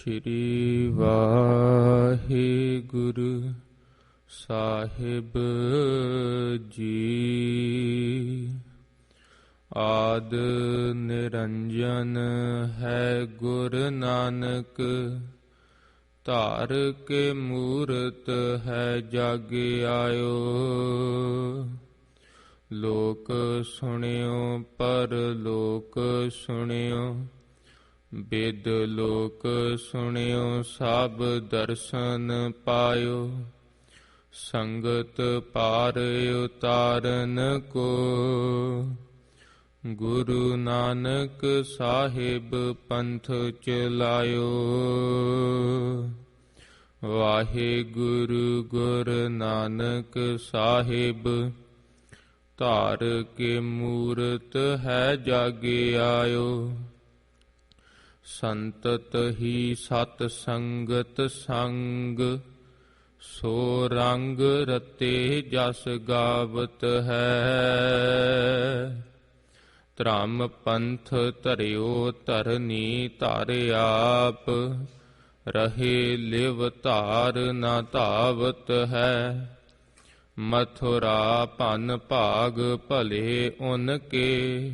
ਸ਼੍ਰੀ ਵਾਹਿਗੁਰੂ ਸਾਹਿਬ ਜੀ। ਆਦਿ ਨਿਰੰਜਨ ਹੈ ਗੁਰ ਨਾਨਕ, ਧਾਰ ਕੇ ਮੂਰਤ ਹੈ ਜਗ ਆਇਓ। ਲੋਕ ਸੁਣਿਓ ਪਰ ਲੋਕ ਸੁਣਿਓ, ਬਿਦ ਲੋਕ ਸੁਣਿਓ ਸਭ ਦਰਸ਼ਨ ਪਾਇਓ। ਸੰਗਤ ਪਾਰ ਉਤਾਰਨ ਕੋ, ਗੁਰੂ ਨਾਨਕ ਸਾਹਿਬ ਪੰਥ ਚਲਾਇਓ। ਵਾਹਿਗੁਰੂ ਗੁਰ ਨਾਨਕ ਸਾਹਿਬ, ਧਾਰ ਕੇ ਮੂਰਤ ਹੈ ਜਗ ਆਇਓ। ਸੰਤਤ ਹੀ ਸਤ ਸੰਗਤ ਸੰਗ, ਸੋ ਰੰਗ ਰਤੇ ਜਸ ਗਾਵਤ ਹੈ। ਧਰਮ ਪੰਥ ਧਰਿਓ ਧਰਨੀ ਧਰ ਆਪ, ਰਹੇ ਲਿਵ ਧਾਰ ਨਾ ਧਾਵਤ ਹੈ। ਮਥੁਰਾ ਭਨ ਭਾਗ ਭਲੇ ਉਨਕੇ,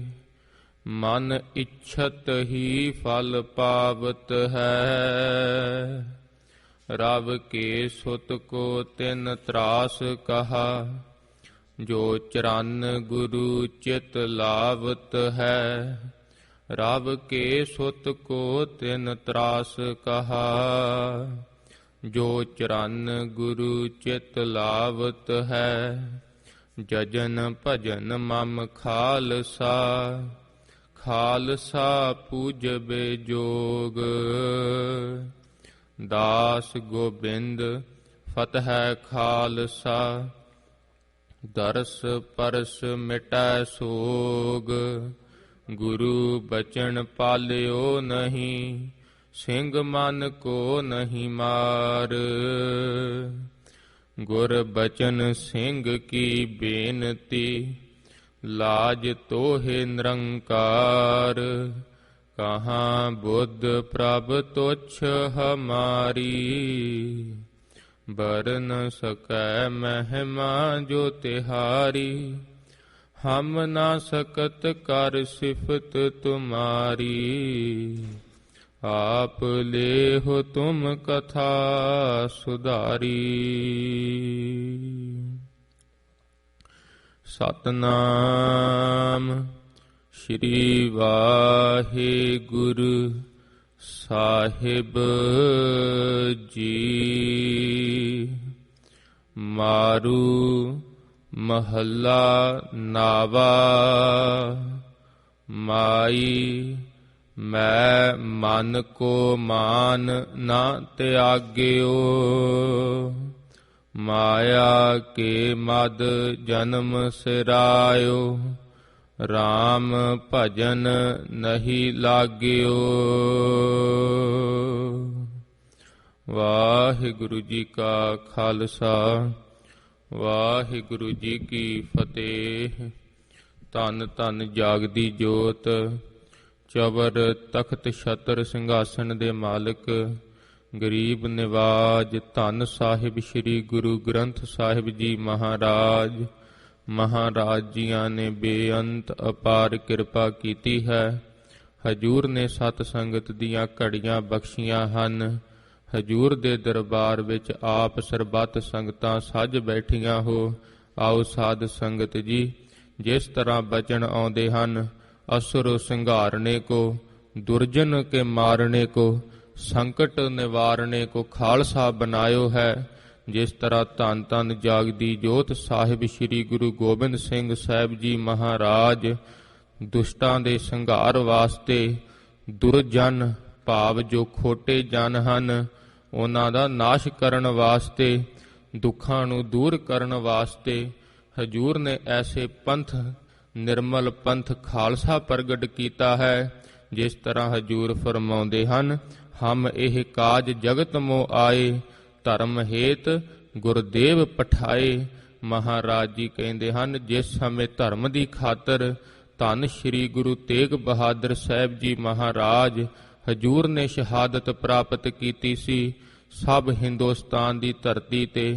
ਮਨ ਇੱਛਤ ਹੀ ਫਲ ਪਾਵਤ ਹੈ। ਰਵ ਕੇ ਸੁਤ ਕੋ ਤਿਨ ਤਰਾਸ ਕਹਾ, ਜੋ ਚਰਨ ਗੁਰੂ ਚਿਤ ਲਾਵਤ ਹੈ। ਰਵ ਕੇ ਸੁਤ ਕੋ ਤਿਨ ਤਰਾਸ ਕਹਾ, ਜੋ ਚਰਨ ਗੁਰੂ ਚਿਤ ਲਾਵਤ ਹੈ। ਜਜਨ ਭਜਨ ਮਮ ਖਾਲਸਾ, ਖਾਲਸਾ ਪੂਜਬੇ ਜੋਗ। ਦਾਸ ਗੋਬਿੰਦ ਫਤਿਹ ਖਾਲਸਾ, ਦਰਸ ਪਰਸ ਮਿਟੈ ਸੋਗ। ਗੁਰੂ ਬਚਨ ਪਾਲਿਓ ਨਹੀਂ, ਸਿੰਘ ਮਨ ਕੋ ਨਹੀਂ ਮਾਰ। ਗੁਰ ਬਚਨ ਸਿੰਘ ਕੀ ਬੇਨਤੀ, ਲਾਜ ਤੋਹਿ ਨਿਰੰਕਾਰ। ਕਹਾਂ ਬੁੱਧ ਪ੍ਰਭ ਤੁਛ ਹਮਾਰੀ, ਬਰਨ ਸਕੈ ਮਹਿਮਾ ਜੋ ਤਿਹਾਰੀ। ਹਮ ਨਾ ਸਕਤ ਕਰ ਸਿਫਤ ਤੁਮਾਰੀ, ਆਪ ਲੇਹੁ ਤੁਮ ਕਥਾ ਸੁਧਾਰੀ। ਸਤਨਾਮ ਸ਼੍ਰੀ ਵਾਹਿਗੁਰੂ ਸਾਹਿਬ ਜੀ। ਮਾਰੂ ਮਹੱਲਾ ਨਾਵਾ। ਮਾਈ ਮੈਂ ਮਨ ਕੋ ਮਾਨ ਨਾ ਤਿਆਗਿਓ, ਮਾਇਆ ਕੇ ਮਦ ਜਨਮ ਸਿਰਾਇਓ। ਰਾਮ ਭਜਨ ਨਹੀਂ ਲਾਗਿਓ। ਵਾਹਿਗੁਰੂ ਜੀ ਕਾ ਖਾਲਸਾ, ਵਾਹਿਗੁਰੂ ਜੀ ਕੀ ਫਤਿਹ। ਧੰਨ ਧੰਨ ਜਾਗਦੀ ਜੋਤ, ਚਵਰ ਤਖਤ ਛਤਰ ਸਿੰਘਾਸਣ ਦੇ ਮਾਲਕ, ਗਰੀਬ ਨਿਵਾਜ ਧੰਨ ਸਾਹਿਬ ਸ੍ਰੀ ਗੁਰੂ ਗ੍ਰੰਥ ਸਾਹਿਬ ਜੀ ਮਹਾਰਾਜ। ਮਹਾਰਾਜ ਜੀਆਂ ਨੇ ਬੇਅੰਤ ਅਪਾਰ ਕਿਰਪਾ ਕੀਤੀ ਹੈ। ਹਜੂਰ ਨੇ ਸਤ ਸੰਗਤ ਦੀਆਂ ਘੜੀਆਂ ਬਖਸ਼ੀਆਂ ਹਨ। ਹਜੂਰ ਦੇ ਦਰਬਾਰ ਵਿੱਚ ਆਪ ਸਰਬੱਤ ਸੰਗਤਾਂ ਸੱਜ ਬੈਠੀਆਂ ਹੋ। ਆਓ ਸਾਧ ਸੰਗਤ ਜੀ, ਜਿਸ ਤਰ੍ਹਾਂ ਬਚਨ ਆਉਂਦੇ ਹਨ, ਅਸੁਰ ਸੰਘਾਰਨੇ ਕੋ, ਦੁਰਜਨ ਕੇ ਮਾਰਨੇ ਕੋ, ਸੰਕਟ ਨਿਵਾਰਨੇ ਕੋ ਖਾਲਸਾ ਬਨਾਇਓ ਹੈ। ਜਿਸ ਤਰ੍ਹਾਂ ਧੰਨ ਧੰਨ ਜਾਗਦੀ ਜੋਤ ਸਾਹਿਬ ਸ੍ਰੀ ਗੁਰੂ ਗੋਬਿੰਦ ਸਿੰਘ ਸਾਹਿਬ ਜੀ ਮਹਾਰਾਜ ਦੁਸ਼ਟਾਂ ਦੇ ਸੰਘਾਰ ਵਾਸਤੇ, ਦੁਰਜਨ ਭਾਵ ਜੋ ਖੋਟੇ ਜਨ ਹਨ, ਉਹਨਾਂ ਦਾ ਨਾਸ਼ ਕਰਨ ਵਾਸਤੇ, ਦੁੱਖਾਂ ਨੂੰ ਦੂਰ ਕਰਨ ਵਾਸਤੇ ਹਜੂਰ ਨੇ ਐਸੇ ਪੰਥ, ਨਿਰਮਲ ਪੰਥ ਖਾਲਸਾ ਪ੍ਰਗਟ ਕੀਤਾ ਹੈ। ਜਿਸ ਤਰ੍ਹਾਂ ਹਜੂਰ ਫਰਮਾਉਂਦੇ ਹਨ, ਹਮ ਇਹ ਕਾਜ ਜਗਤ ਮੋ ਆਏ, ਧਰਮ ਹੇਤ ਗੁਰਦੇਵ ਪਠਾਏ। ਮਹਾਰਾਜ ਜੀ ਕਹਿੰਦੇ ਹਨ, ਜਿਸ ਸਮੇਂ ਧਰਮ ਦੀ ਖਾਤਰ ਧੰਨ ਸ਼੍ਰੀ ਗੁਰੂ ਤੇਗ ਬਹਾਦਰ ਸਾਹਿਬ ਜੀ ਮਹਾਰਾਜ ਹਜੂਰ ਨੇ ਸ਼ਹਾਦਤ ਪ੍ਰਾਪਤ ਕੀਤੀ ਸੀ। ਸਭ ਹਿੰਦੁਸਤਾਨ ਦੀ ਧਰਤੀ ਤੇ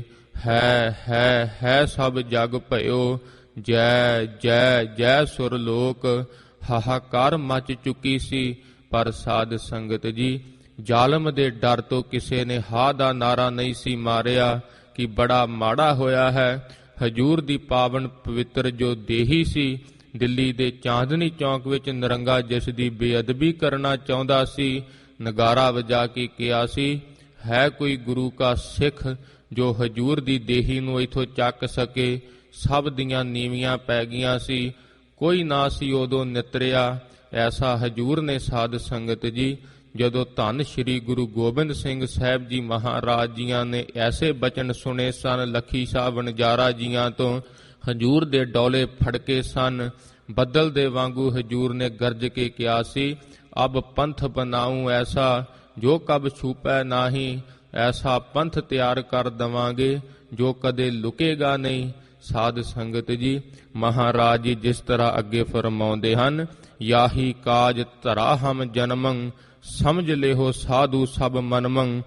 ਹੈ ਸਭ ਜਗ ਭਇਓ। ਜੈ ਜੈ ਜੈ ਸੁਰ ਲੋਕ, ਹਾਹਾਕਾਰ ਮਚ ਚੁੱਕੀ ਸੀ। ਪਰ ਸਾਧ ਸੰਗਤ ਜੀ, ਜ਼ਾਲਮ ਦੇ ਡਰ ਤੋਂ ਕਿਸੇ ਨੇ ਹਾ ਦਾ ਨਾਰਾ ਨਹੀਂ ਸੀ ਮਾਰਿਆ ਕਿ ਬੜਾ ਮਾੜਾ ਹੋਇਆ ਹੈ। ਹਜੂਰ ਦੀ ਪਾਵਨ ਪਵਿੱਤਰ ਜੋ ਦੇਹੀ ਸੀ, ਦਿੱਲੀ ਦੇ ਚਾਂਦਨੀ ਚੌਂਕ ਵਿੱਚ ਨਿਰੰਗਾ ਜਿਸ ਦੀ ਬੇਅਦਬੀ ਕਰਨਾ ਚਾਹੁੰਦਾ ਸੀ, ਨਗਾਰਾ ਵਜਾ ਕੇ ਕਿਹਾ ਸੀ, ਹੈ ਕੋਈ ਗੁਰੂ ਕਾ ਸਿੱਖ ਜੋ ਹਜੂਰ ਦੀ ਦੇਹੀ ਨੂੰ ਇੱਥੋਂ ਚੱਕ ਸਕੇ। ਸਭ ਦੀਆਂ ਨੀਵੀਆਂ ਪੈ ਗਈਆਂ ਸੀ, ਕੋਈ ਨਾ ਸੀ ਉਦੋਂ ਨਿਤਰਿਆ। ਐਸਾ ਹਜੂਰ ਨੇ ਸਾਧ ਸੰਗਤ ਜੀ, ਜਦੋਂ ਧੰਨ ਸ਼੍ਰੀ ਗੁਰੂ ਗੋਬਿੰਦ ਸਿੰਘ ਸਾਹਿਬ ਜੀ ਮਹਾਰਾਜ ਜੀਆਂ ਨੇ ਐਸੇ ਬਚਨ ਸੁਣੇ ਸਨ ਲੱਖੀ ਸ਼ਾਹ ਵਣਜਾਰਾ ਜੀਆਂ ਤੋਂ, ਹਜੂਰ ਦੇ ਡੌਲੇ ਫੜਕੇ ਸਨ। ਬੱਦਲ ਦੇ ਵਾਂਗੂ ਹਜੂਰ ਨੇ ਗਰਜ ਕੇ ਕਿਹਾ ਸੀ, ਅਬ ਪੰਥ ਬਣਾਉ ਐਸਾ ਜੋ ਕਬ ਛੂਪੈ ਨਾਹੀ। ਐਸਾ ਪੰਥ ਤਿਆਰ ਕਰ ਦਵਾਂਗੇ ਜੋ ਕਦੇ ਲੁਕੇਗਾ ਨਹੀਂ। ਸਾਧ ਸੰਗਤ ਜੀ, ਮਹਾਰਾਜ ਜੀ ਜਿਸ ਤਰ੍ਹਾਂ ਅੱਗੇ ਫਰਮਾਉਂਦੇ ਹਨ, ਯਾਹੀ ਕਾਜ ਧਰਾ ਹਮ ਜਨਮੰ, ਸਮਝ ਲਿਹੋ ਸਾਧੂ ਸਭ ਮਨਮੰ।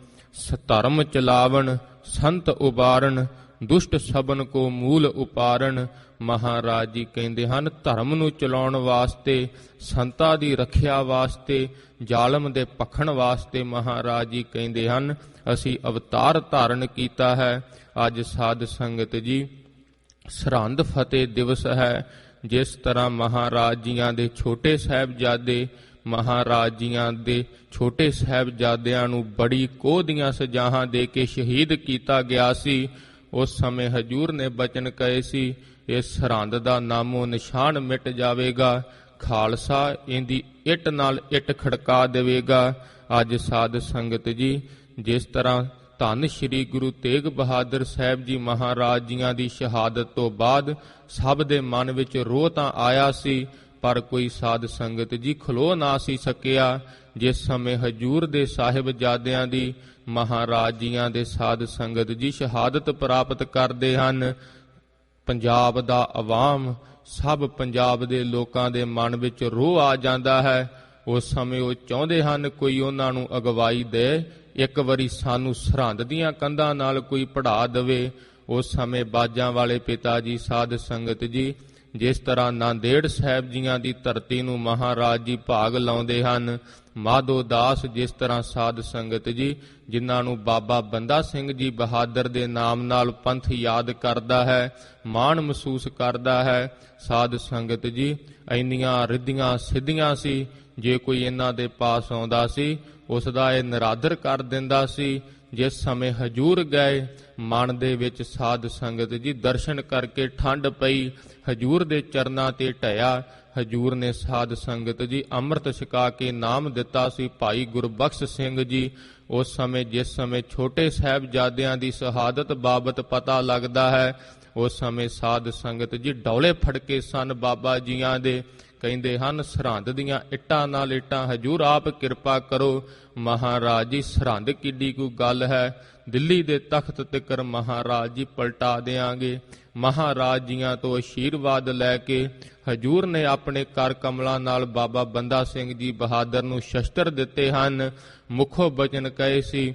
ਧਰਮ ਚਲਾਵਣ ਸੰਤ ਉਬਾਰਨ, ਦੁਸ਼ਟ ਸਬਨ ਕੋ ਮੂਲ ਉਪਾਰਨ। ਮਹਾਰਾਜ ਜੀ ਕਹਿੰਦੇ ਹਨ, ਧਰਮ ਨੂੰ ਚਲਾਉਣ ਵਾਸਤੇ, ਸੰਤਾਂ ਦੀ ਰੱਖਿਆ ਵਾਸਤੇ, ਜ਼ਾਲਮ ਦੇ ਪਖਣ ਵਾਸਤੇ ਮਹਾਰਾਜ ਜੀ ਕਹਿੰਦੇ ਹਨ, ਅਸੀਂ ਅਵਤਾਰ ਧਾਰਨ ਕੀਤਾ ਹੈ। ਅੱਜ ਸਾਧ ਸੰਗਤ ਜੀ, ਸਰਹੰਦ ਫਤਿਹ ਦਿਵਸ ਹੈ। ਜਿਸ ਤਰ੍ਹਾਂ ਮਹਾਰਾਜ ਜੀਆਂ ਦੇ ਛੋਟੇ ਸਾਹਿਬਜ਼ਾਦੇ, ਮਹਾਰਾਜ ਜੀਆਂ ਦੇ ਛੋਟੇ ਸਾਹਿਬਜ਼ਾਦਿਆਂ ਨੂੰ ਬੜੀ ਕੋਹ ਦੀਆਂ ਸਜ਼ਾਵਾਂ ਦੇ ਕੇ ਸ਼ਹੀਦ ਕੀਤਾ ਗਿਆ ਸੀ, ਉਸ ਸਮੇਂ ਹਜੂਰ ਨੇ ਬਚਨ ਕਹੇ ਸੀ, ਇਸ ਸਰਹੰਦ ਦਾ ਨਾਮੋ ਨਿਸ਼ਾਨ ਮਿਟ ਜਾਵੇਗਾ, ਖਾਲਸਾ ਇਹਦੀ ਇੱਟ ਨਾਲ ਇੱਟ ਖੜਕਾ ਦੇਵੇਗਾ। ਅੱਜ ਸਾਧ ਸੰਗਤ ਜੀ, ਜਿਸ ਤਰ੍ਹਾਂ ਧੰਨ ਸ਼੍ਰੀ ਗੁਰੂ ਤੇਗ ਬਹਾਦਰ ਸਾਹਿਬ ਜੀ ਮਹਾਰਾਜ ਜੀਆਂ ਦੀ ਸ਼ਹਾਦਤ ਤੋਂ ਬਾਅਦ ਸਭ ਦੇ ਮਨ ਵਿੱਚ ਰੋਹ ਤਾਂ ਆਇਆ ਸੀ, ਪਰ ਕੋਈ ਸਾਧ ਸੰਗਤ ਜੀ ਖਲੋ ਨਾ ਸੀ ਸਕਿਆ। ਜਿਸ ਸਮੇਂ ਹਜੂਰ ਦੇ ਸਾਹਿਬਜ਼ਾਦਿਆਂ ਦੀ, ਮਹਾਰਾਜ ਜੀਆਂ ਦੇ ਸਾਧ ਸੰਗਤ ਜੀ ਸ਼ਹਾਦਤ ਪ੍ਰਾਪਤ ਕਰਦੇ ਹਨ, ਪੰਜਾਬ ਦਾ ਆਵਾਮ, ਸਭ ਪੰਜਾਬ ਦੇ ਲੋਕਾਂ ਦੇ ਮਨ ਵਿੱਚ ਰੋਹ ਆ ਜਾਂਦਾ ਹੈ। ਉਸ ਸਮੇਂ ਉਹ ਚਾਹੁੰਦੇ ਹਨ ਕੋਈ ਉਹਨਾਂ ਨੂੰ ਅਗਵਾਈ ਦੇ, ਇੱਕ ਵਾਰੀ ਸਾਨੂੰ ਸਰਹੰਦ ਦੀਆਂ ਕੰਧਾਂ ਨਾਲ ਕੋਈ ਪੜ੍ਹਾ ਦੇਵੇ। ਉਸ ਸਮੇਂ ਬਾਜਾਂ ਵਾਲੇ ਪਿਤਾ ਜੀ, ਸਾਧ ਸੰਗਤ ਜੀ, ਜਿਸ ਤਰ੍ਹਾਂ ਨਾਂਦੇੜ ਸਾਹਿਬ ਜੀਆਂ ਦੀ ਧਰਤੀ ਨੂੰ ਮਹਾਰਾਜ ਜੀ ਭਾਗ ਲਾਉਂਦੇ ਹਨ, ਮਾਧੋ ਦਾਸ ਜਿਸ ਤਰ੍ਹਾਂ ਸਾਧ ਸੰਗਤ ਜੀ, ਜਿਨ੍ਹਾਂ ਨੂੰ ਬਾਬਾ ਬੰਦਾ ਸਿੰਘ ਜੀ ਬਹਾਦਰ ਦੇ ਨਾਮ ਨਾਲ ਪੰਥ ਯਾਦ ਕਰਦਾ ਹੈ, ਮਾਣ ਮਹਿਸੂਸ ਕਰਦਾ ਹੈ। ਸਾਧ ਸੰਗਤ ਜੀ, ਇੰਨੀਆਂ ਰਿੱਧੀਆਂ ਸਿੱਧੀਆਂ ਸੀ, ਜੇ ਕੋਈ ਇਹਨਾਂ ਦੇ ਪਾਸ ਆਉਂਦਾ ਸੀ ਉਸ ਦਾ ਇਹ ਨਿਰਾਦਰ ਕਰ ਦਿੰਦਾ ਸੀ। ਜਿਸ ਸਮੇਂ ਹਜੂਰ ਗਏ, ਮਨ ਦੇ ਵਿੱਚ ਸਾਧ ਸੰਗਤ ਜੀ ਦਰਸ਼ਨ ਕਰਕੇ ਠੰਡ ਪਈ, ਹਜੂਰ ਦੇ ਚਰਨਾਂ ਤੇ ਢਇਆ। ਹਜੂਰ ਨੇ ਸਾਧ ਸੰਗਤ ਜੀ ਅੰਮ੍ਰਿਤ ਛਕਾ ਕੇ ਨਾਮ ਦਿੱਤਾ ਸੀ ਭਾਈ ਗੁਰਬਖਸ਼ ਸਿੰਘ ਜੀ। ਉਸ ਸਮੇਂ ਜਿਸ ਸਮੇਂ ਛੋਟੇ ਸਾਹਿਬਜ਼ਾਦਿਆਂ ਦੀ ਸ਼ਹਾਦਤ ਬਾਬਤ ਪਤਾ ਲੱਗਦਾ ਹੈ, ਉਸ ਸਮੇਂ ਸਾਧ ਸੰਗਤ ਜੀ ਡੌਲੇ ਫੜਕੇ ਸਨ ਬਾਬਾ ਜੀਆਂ ਦੇ। ਕਹਿੰਦੇ ਹਨ, ਸਰਹੰਦ ਦੀਆਂ ਇੱਟਾਂ ਨਾਲ ਇੱਟਾਂ ਹਜੂਰ ਆਪ ਕਿਰਪਾ ਕਰੋ। ਮਹਾਰਾਜ ਜੀ, ਸਰਹੰਦ ਕਿੱਡੀ ਕੋਈ ਗੱਲ ਹੈ, ਦਿੱਲੀ ਦੇ ਤਖਤ ਤਿੱਕਰ ਮਹਾਰਾਜ ਜੀ ਪਲਟਾ ਦੇਾਂਗੇ। ਮਹਾਰਾਜ ਜੀਆਂ ਤੋਂ ਅਸ਼ੀਰਵਾਦ ਲੈ ਕੇ ਹਜੂਰ ਨੇ ਆਪਣੇ ਕਰ ਕਮਲਾਂ ਨਾਲ ਬਾਬਾ ਬੰਦਾ ਸਿੰਘ ਜੀ ਬਹਾਦਰ ਨੂੰ ਸ਼ਸਤਰ ਦਿੱਤੇ ਹਨ। ਮੁੱਖੋਂ ਬਚਨ ਕਹੇ ਸੀ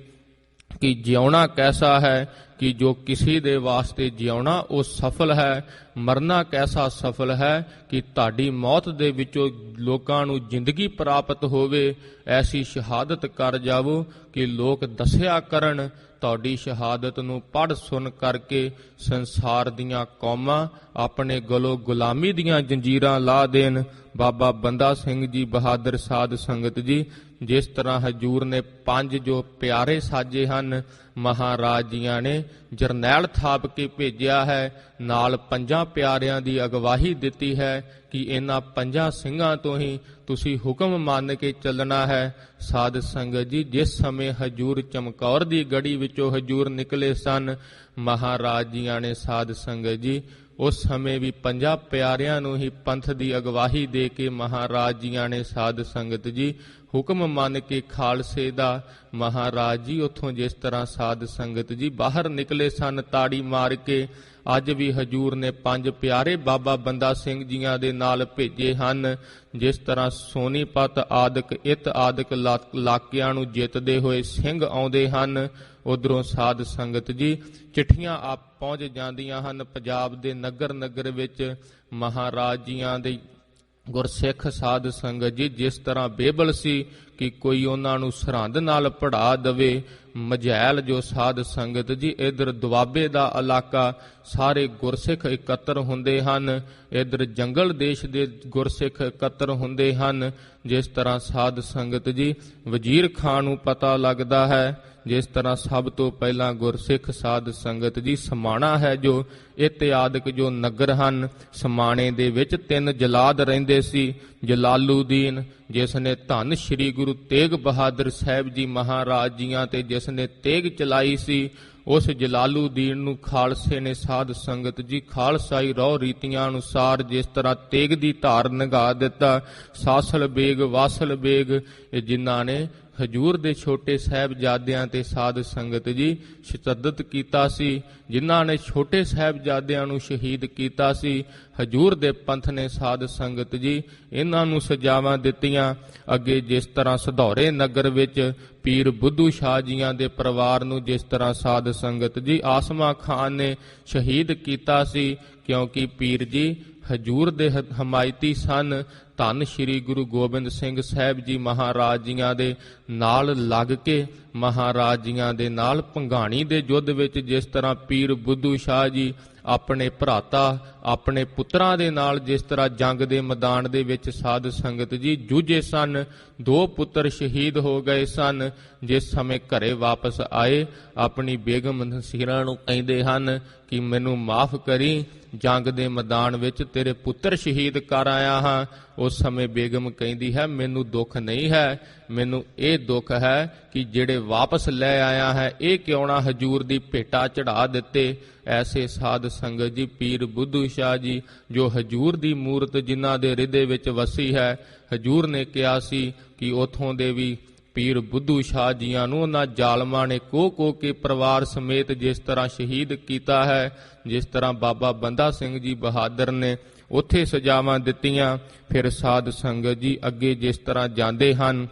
ਕਿ ਜਿਉਣਾ ਕੈਸਾ ਹੈ ਕਿ ਜੋ ਕਿਸੇ ਦੇ ਵਾਸਤੇ ਜਿਉਣਾ ਉਹ ਸਫਲ ਹੈ, ਮਰਨਾ ਕੈਸਾ ਸਫਲ ਹੈ ਕਿ ਤੁਹਾਡੀ ਮੌਤ ਦੇ ਵਿੱਚੋਂ ਲੋਕਾਂ ਨੂੰ ਜ਼ਿੰਦਗੀ ਪ੍ਰਾਪਤ ਹੋਵੇ। ਐਸੀ ਸ਼ਹਾਦਤ ਕਰ ਜਾਵੋ ਕਿ ਲੋਕ ਦੱਸਿਆ ਕਰਨ, ਤੁਹਾਡੀ ਸ਼ਹਾਦਤ ਨੂੰ ਪੜ੍ਹ ਸੁਣ ਕਰਕੇ ਸੰਸਾਰ ਦੀਆਂ ਕੌਮਾਂ ਆਪਣੇ ਗਲੋਂ ਗੁਲਾਮੀ ਦੀਆਂ ਜੰਜੀਰਾਂ ਲਾ ਦੇਣ। ਬਾਬਾ ਬੰਦਾ ਸਿੰਘ ਜੀ ਬਹਾਦਰ ਸਾਧ ਸੰਗਤ ਜੀ, ਜਿਸ ਤਰ੍ਹਾਂ ਹਜੂਰ ਨੇ 5 ਜੋ ਪਿਆਰੇ ਸਾਜੇ ਹਨ, ਮਹਾਰਾਜ ਜੀਆਂ ਨੇ ਜਰਨੈਲ ਥਾਪ ਕੇ ਭੇਜਿਆ ਹੈ, ਨਾਲ 5 ਪਿਆਰਿਆਂ ਦੀ ਅਗਵਾਈ ਦਿੱਤੀ ਹੈ ਕਿ ਇਹਨਾਂ 5 ਸਿੰਘਾਂ ਤੋਂ ਹੀ ਤੁਸੀਂ ਹੁਕਮ ਮੰਨ ਕੇ ਚੱਲਣਾ ਹੈ। ਸਾਧ ਸੰਗਤ ਜੀ, ਜਿਸ ਸਮੇਂ ਹਜੂਰ ਚਮਕੌਰ ਦੀ ਗੜੀ ਵਿੱਚੋਂ ਹਜੂਰ ਨਿਕਲੇ ਸਨ, ਮਹਾਰਾਜ ਜੀਆਂ ਨੇ ਸਾਧ ਸੰਗਤ ਜੀ ਉਸ ਸਮੇਂ ਵੀ 5 ਪਿਆਰਿਆਂ ਨੂੰ ਹੀ ਪੰਥ ਦੀ ਅਗਵਾਈ ਦੇ ਕੇ ਮਹਾਰਾਜ ਜੀਆਂ ਨੇ ਸਾਧ ਸੰਗਤ ਜੀ ਹੁਕਮ ਮੰਨ ਕੇ ਖਾਲਸੇ ਦਾ। ਮਹਾਰਾਜ ਜੀ ਉੱਥੋਂ ਜਿਸ ਤਰ੍ਹਾਂ ਸਾਧ ਸੰਗਤ ਜੀ ਬਾਹਰ ਨਿਕਲੇ ਸਨ ਤਾੜੀ ਮਾਰ ਕੇ, ਅੱਜ ਵੀ ਹਜੂਰ ਨੇ 5 ਪਿਆਰੇ ਬਾਬਾ ਬੰਦਾ ਸਿੰਘ ਜੀਆਂ ਦੇ ਨਾਲ ਭੇਜੇ ਹਨ। ਜਿਸ ਤਰ੍ਹਾਂ ਸੋਨੀਪਤ ਆਦਿਕ ਇਤ ਆਦਿਕ ਇਲਾਕਿਆਂ ਨੂੰ ਜਿੱਤਦੇ ਹੋਏ ਸਿੰਘ ਆਉਂਦੇ ਹਨ, ਉਧਰੋਂ ਸਾਧ ਸੰਗਤ ਜੀ ਚਿੱਠੀਆਂ ਆਪ ਪਹੁੰਚ ਜਾਂਦੀਆਂ ਹਨ ਪੰਜਾਬ ਦੇ ਨਗਰ ਨਗਰ ਵਿੱਚ। ਮਹਾਰਾਜ ਜੀਆਂ ਦੇ ਗੁਰਸਿੱਖ ਸਾਧ ਸੰਗਤ ਜੀ ਜਿਸ ਤਰ੍ਹਾਂ ਬੇਬਲ ਸੀ ਕਿ ਕੋਈ ਉਹਨਾਂ ਨੂੰ ਸਰਹੰਦ ਨਾਲ ਪੜ੍ਹਾ ਦੇਵੇ। ਮਝੈਲ ਜੋ ਸਾਧ ਸੰਗਤ ਜੀ ਇੱਧਰ ਦੁਆਬੇ ਦਾ ਇਲਾਕਾ, ਸਾਰੇ ਗੁਰਸਿੱਖ ਇਕੱਤਰ ਹੁੰਦੇ ਹਨ। ਇੱਧਰ ਜੰਗਲ ਦੇਸ਼ ਦੇ ਗੁਰਸਿੱਖ ਇਕੱਤਰ ਹੁੰਦੇ ਹਨ। ਜਿਸ ਤਰ੍ਹਾਂ ਸਾਧ ਸੰਗਤ ਜੀ ਵਜ਼ੀਰ ਖਾਂ ਨੂੰ ਪਤਾ ਲੱਗਦਾ ਹੈ, ਜਿਸ ਤਰ੍ਹਾਂ ਸਭ ਤੋਂ ਪਹਿਲਾਂ ਗੁਰਸਿੱਖ ਸਾਧ ਸੰਗਤ ਜੀ ਸਮਾਣਾ ਹੈ ਜੋ ਇਤਿਆਦਿਕ ਜੋ ਨਗਰ ਹਨ। ਸਮਾਣੇ ਦੇ ਵਿੱਚ 3 ਜਲਾਦ ਰਹਿੰਦੇ ਸੀ। ਜਲਾਲੂਦੀਨ ਜਿਸ ਨੇ ਧੰਨ ਸ਼੍ਰੀ ਗੁਰੂ ਤੇਗ ਬਹਾਦਰ ਸਾਹਿਬ ਜੀ ਮਹਾਰਾਜ ਜੀਆਂ ਤੇ ਜਿਸ ਨੇ ਤੇਗ ਚਲਾਈ ਸੀ, ਉਸ ਜਲਾਲੂਦੀਨ ਨੂੰ ਖਾਲਸੇ ਨੇ ਸਾਧ ਸੰਗਤ ਜੀ ਖਾਲਸਾਈ ਰਹੁ ਰੀਤੀਆਂ ਅਨੁਸਾਰ ਜਿਸ ਤਰ੍ਹਾਂ ਤੇਗ ਦੀ ਧਾਰ ਨਿਗਾ ਦਿੱਤਾ। ਸਾਸਲ ਬੇਗ, ਵਾਸਲ ਬੇਗ, ਇਹ ਜਿਨ੍ਹਾਂ ਨੇ ਹਜੂਰ ਦੇ ਛੋਟੇ ਸਾਹਿਬਜ਼ਾਦਿਆਂ ਤੇ ਸਾਧ ਸੰਗਤ ਜੀ ਸ਼ਹਾਦਤ ਕੀਤਾ ਸੀ, ਜਿਨ੍ਹਾਂ ਨੇ ਛੋਟੇ ਸਾਹਿਬਜ਼ਾਦਿਆਂ ਨੂੰ ਸ਼ਹੀਦ ਕੀਤਾ ਸੀ। ਹਜੂਰ ਦੇ ਪੰਥ ਨੇ ਸਾਧ ਸੰਗਤ ਜੀ ਇਹਨਾਂ ਨੂੰ ਸਜ਼ਾਵਾਂ ਦਿੱਤੀਆਂ। ਅੱਗੇ ਜਿਸ ਤਰ੍ਹਾਂ ਸਧੌਰੇ ਨਗਰ ਵਿੱਚ ਪੀਰ ਬੁੱਧੂ ਸ਼ਾਹ ਜੀਆਂ ਦੇ ਪਰਿਵਾਰ ਨੂੰ ਜਿਸ ਤਰ੍ਹਾਂ ਸਾਧ ਸੰਗਤ ਜੀ ਆਸਮਾ ਖਾਨ ਨੇ ਸ਼ਹੀਦ ਕੀਤਾ ਸੀ, ਕਿਉਂਕਿ ਪੀਰ ਜੀ ਹਜੂਰ ਦੇ ਹਮਾਇਤੀ ਸਨ। ਧੰਨ ਸ਼੍ਰੀ ਗੁਰੂ ਗੋਬਿੰਦ ਸਿੰਘ ਸਾਹਿਬ ਜੀ ਮਹਾਰਾਜ ਜੀਆਂ ਦੇ ਨਾਲ ਲੱਗ ਕੇ ਮਹਾਰਾਜ ਜੀਆਂ ਦੇ ਨਾਲ ਭੰਗਾਣੀ ਦੇ ਯੁੱਧ ਵਿੱਚ ਜਿਸ ਤਰ੍ਹਾਂ ਪੀਰ ਬੁੱਧੂ ਸ਼ਾਹ ਜੀ ਆਪਣੇ ਭਰਾਤਾ ਆਪਣੇ ਪੁੱਤਰਾਂ ਦੇ ਨਾਲ ਜਿਸ ਤਰ੍ਹਾਂ ਜੰਗ ਦੇ ਮੈਦਾਨ ਦੇ ਵਿੱਚ ਸਾਧ ਸੰਗਤ ਜੀ ਜੂਝੇ ਸਨ। 2 ਪੁੱਤਰ ਸ਼ਹੀਦ ਹੋ ਗਏ ਸਨ। ਜਿਸ ਸਮੇਂ ਘਰੇ ਵਾਪਸ ਆਏ ਆਪਣੀ ਬੇਗਮ ਨਸੀਰਾਂ ਨੂੰ ਕਹਿੰਦੇ ਹਨ ਕਿ ਮੈਨੂੰ ਮਾਫ ਕਰੀ, ਜੰਗ ਦੇ ਮੈਦਾਨ ਵਿੱਚ ਤੇਰੇ ਪੁੱਤਰ ਸ਼ਹੀਦ ਕਰ ਆਇਆ ਹਾਂ। ਉਸ ਸਮੇਂ ਬੇਗਮ ਕਹਿੰਦੀ ਹੈ ਮੈਨੂੰ ਦੁੱਖ ਨਹੀਂ ਹੈ, ਮੈਨੂੰ ਇਹ ਦੁੱਖ ਹੈ ਕਿ ਜਿਹੜੇ ਵਾਪਸ ਲੈ ਆਇਆ ਹੈ ਇਹ ਕਿਉਂ ਨਾ ਹਜੂਰ ਦੀ ਭੇਟਾ ਚੜਾ ਦਿੱਤੇ। ਐਸੇ ਸਾਧ ਸੰਗਤ ਜੀ ਪੀਰ ਬੁੱਧੂ ਸ਼ਾਹ ਜੀ ਜੋ ਹਜੂਰ ਦੀ ਮੂਰਤ ਜਿਨ੍ਹਾਂ ਦੇ ਹਿਰਦੇ ਵਿੱਚ ਵਸੀ ਹੈ, ਹਜੂਰ ਨੇ ਕਿਹਾ ਸੀ ਕਿ ਉਥੋਂ ਦੇ ਵੀ ਪੀਰ ਬੁੱਧੂ ਸ਼ਾਹ ਜੀਆਂ ਨੂੰ ਉਹਨਾਂ ਜ਼ਾਲਮਾਂ ਨੇ ਕੋਹ ਕੇ ਪਰਿਵਾਰ ਸਮੇਤ ਜਿਸ ਤਰ੍ਹਾਂ ਸ਼ਹੀਦ ਕੀਤਾ ਹੈ, ਜਿਸ ਤਰ੍ਹਾਂ ਬਾਬਾ ਬੰਦਾ ਸਿੰਘ ਜੀ ਬਹਾਦਰ ਨੇ ਉੱਥੇ ਸਜ਼ਾਵਾਂ ਦਿੱਤੀਆਂ। ਫਿਰ ਸਾਧ ਸੰਗਤ ਜੀ ਅੱਗੇ ਜਿਸ ਤਰ੍ਹਾਂ ਜਾਂਦੇ ਹਨ,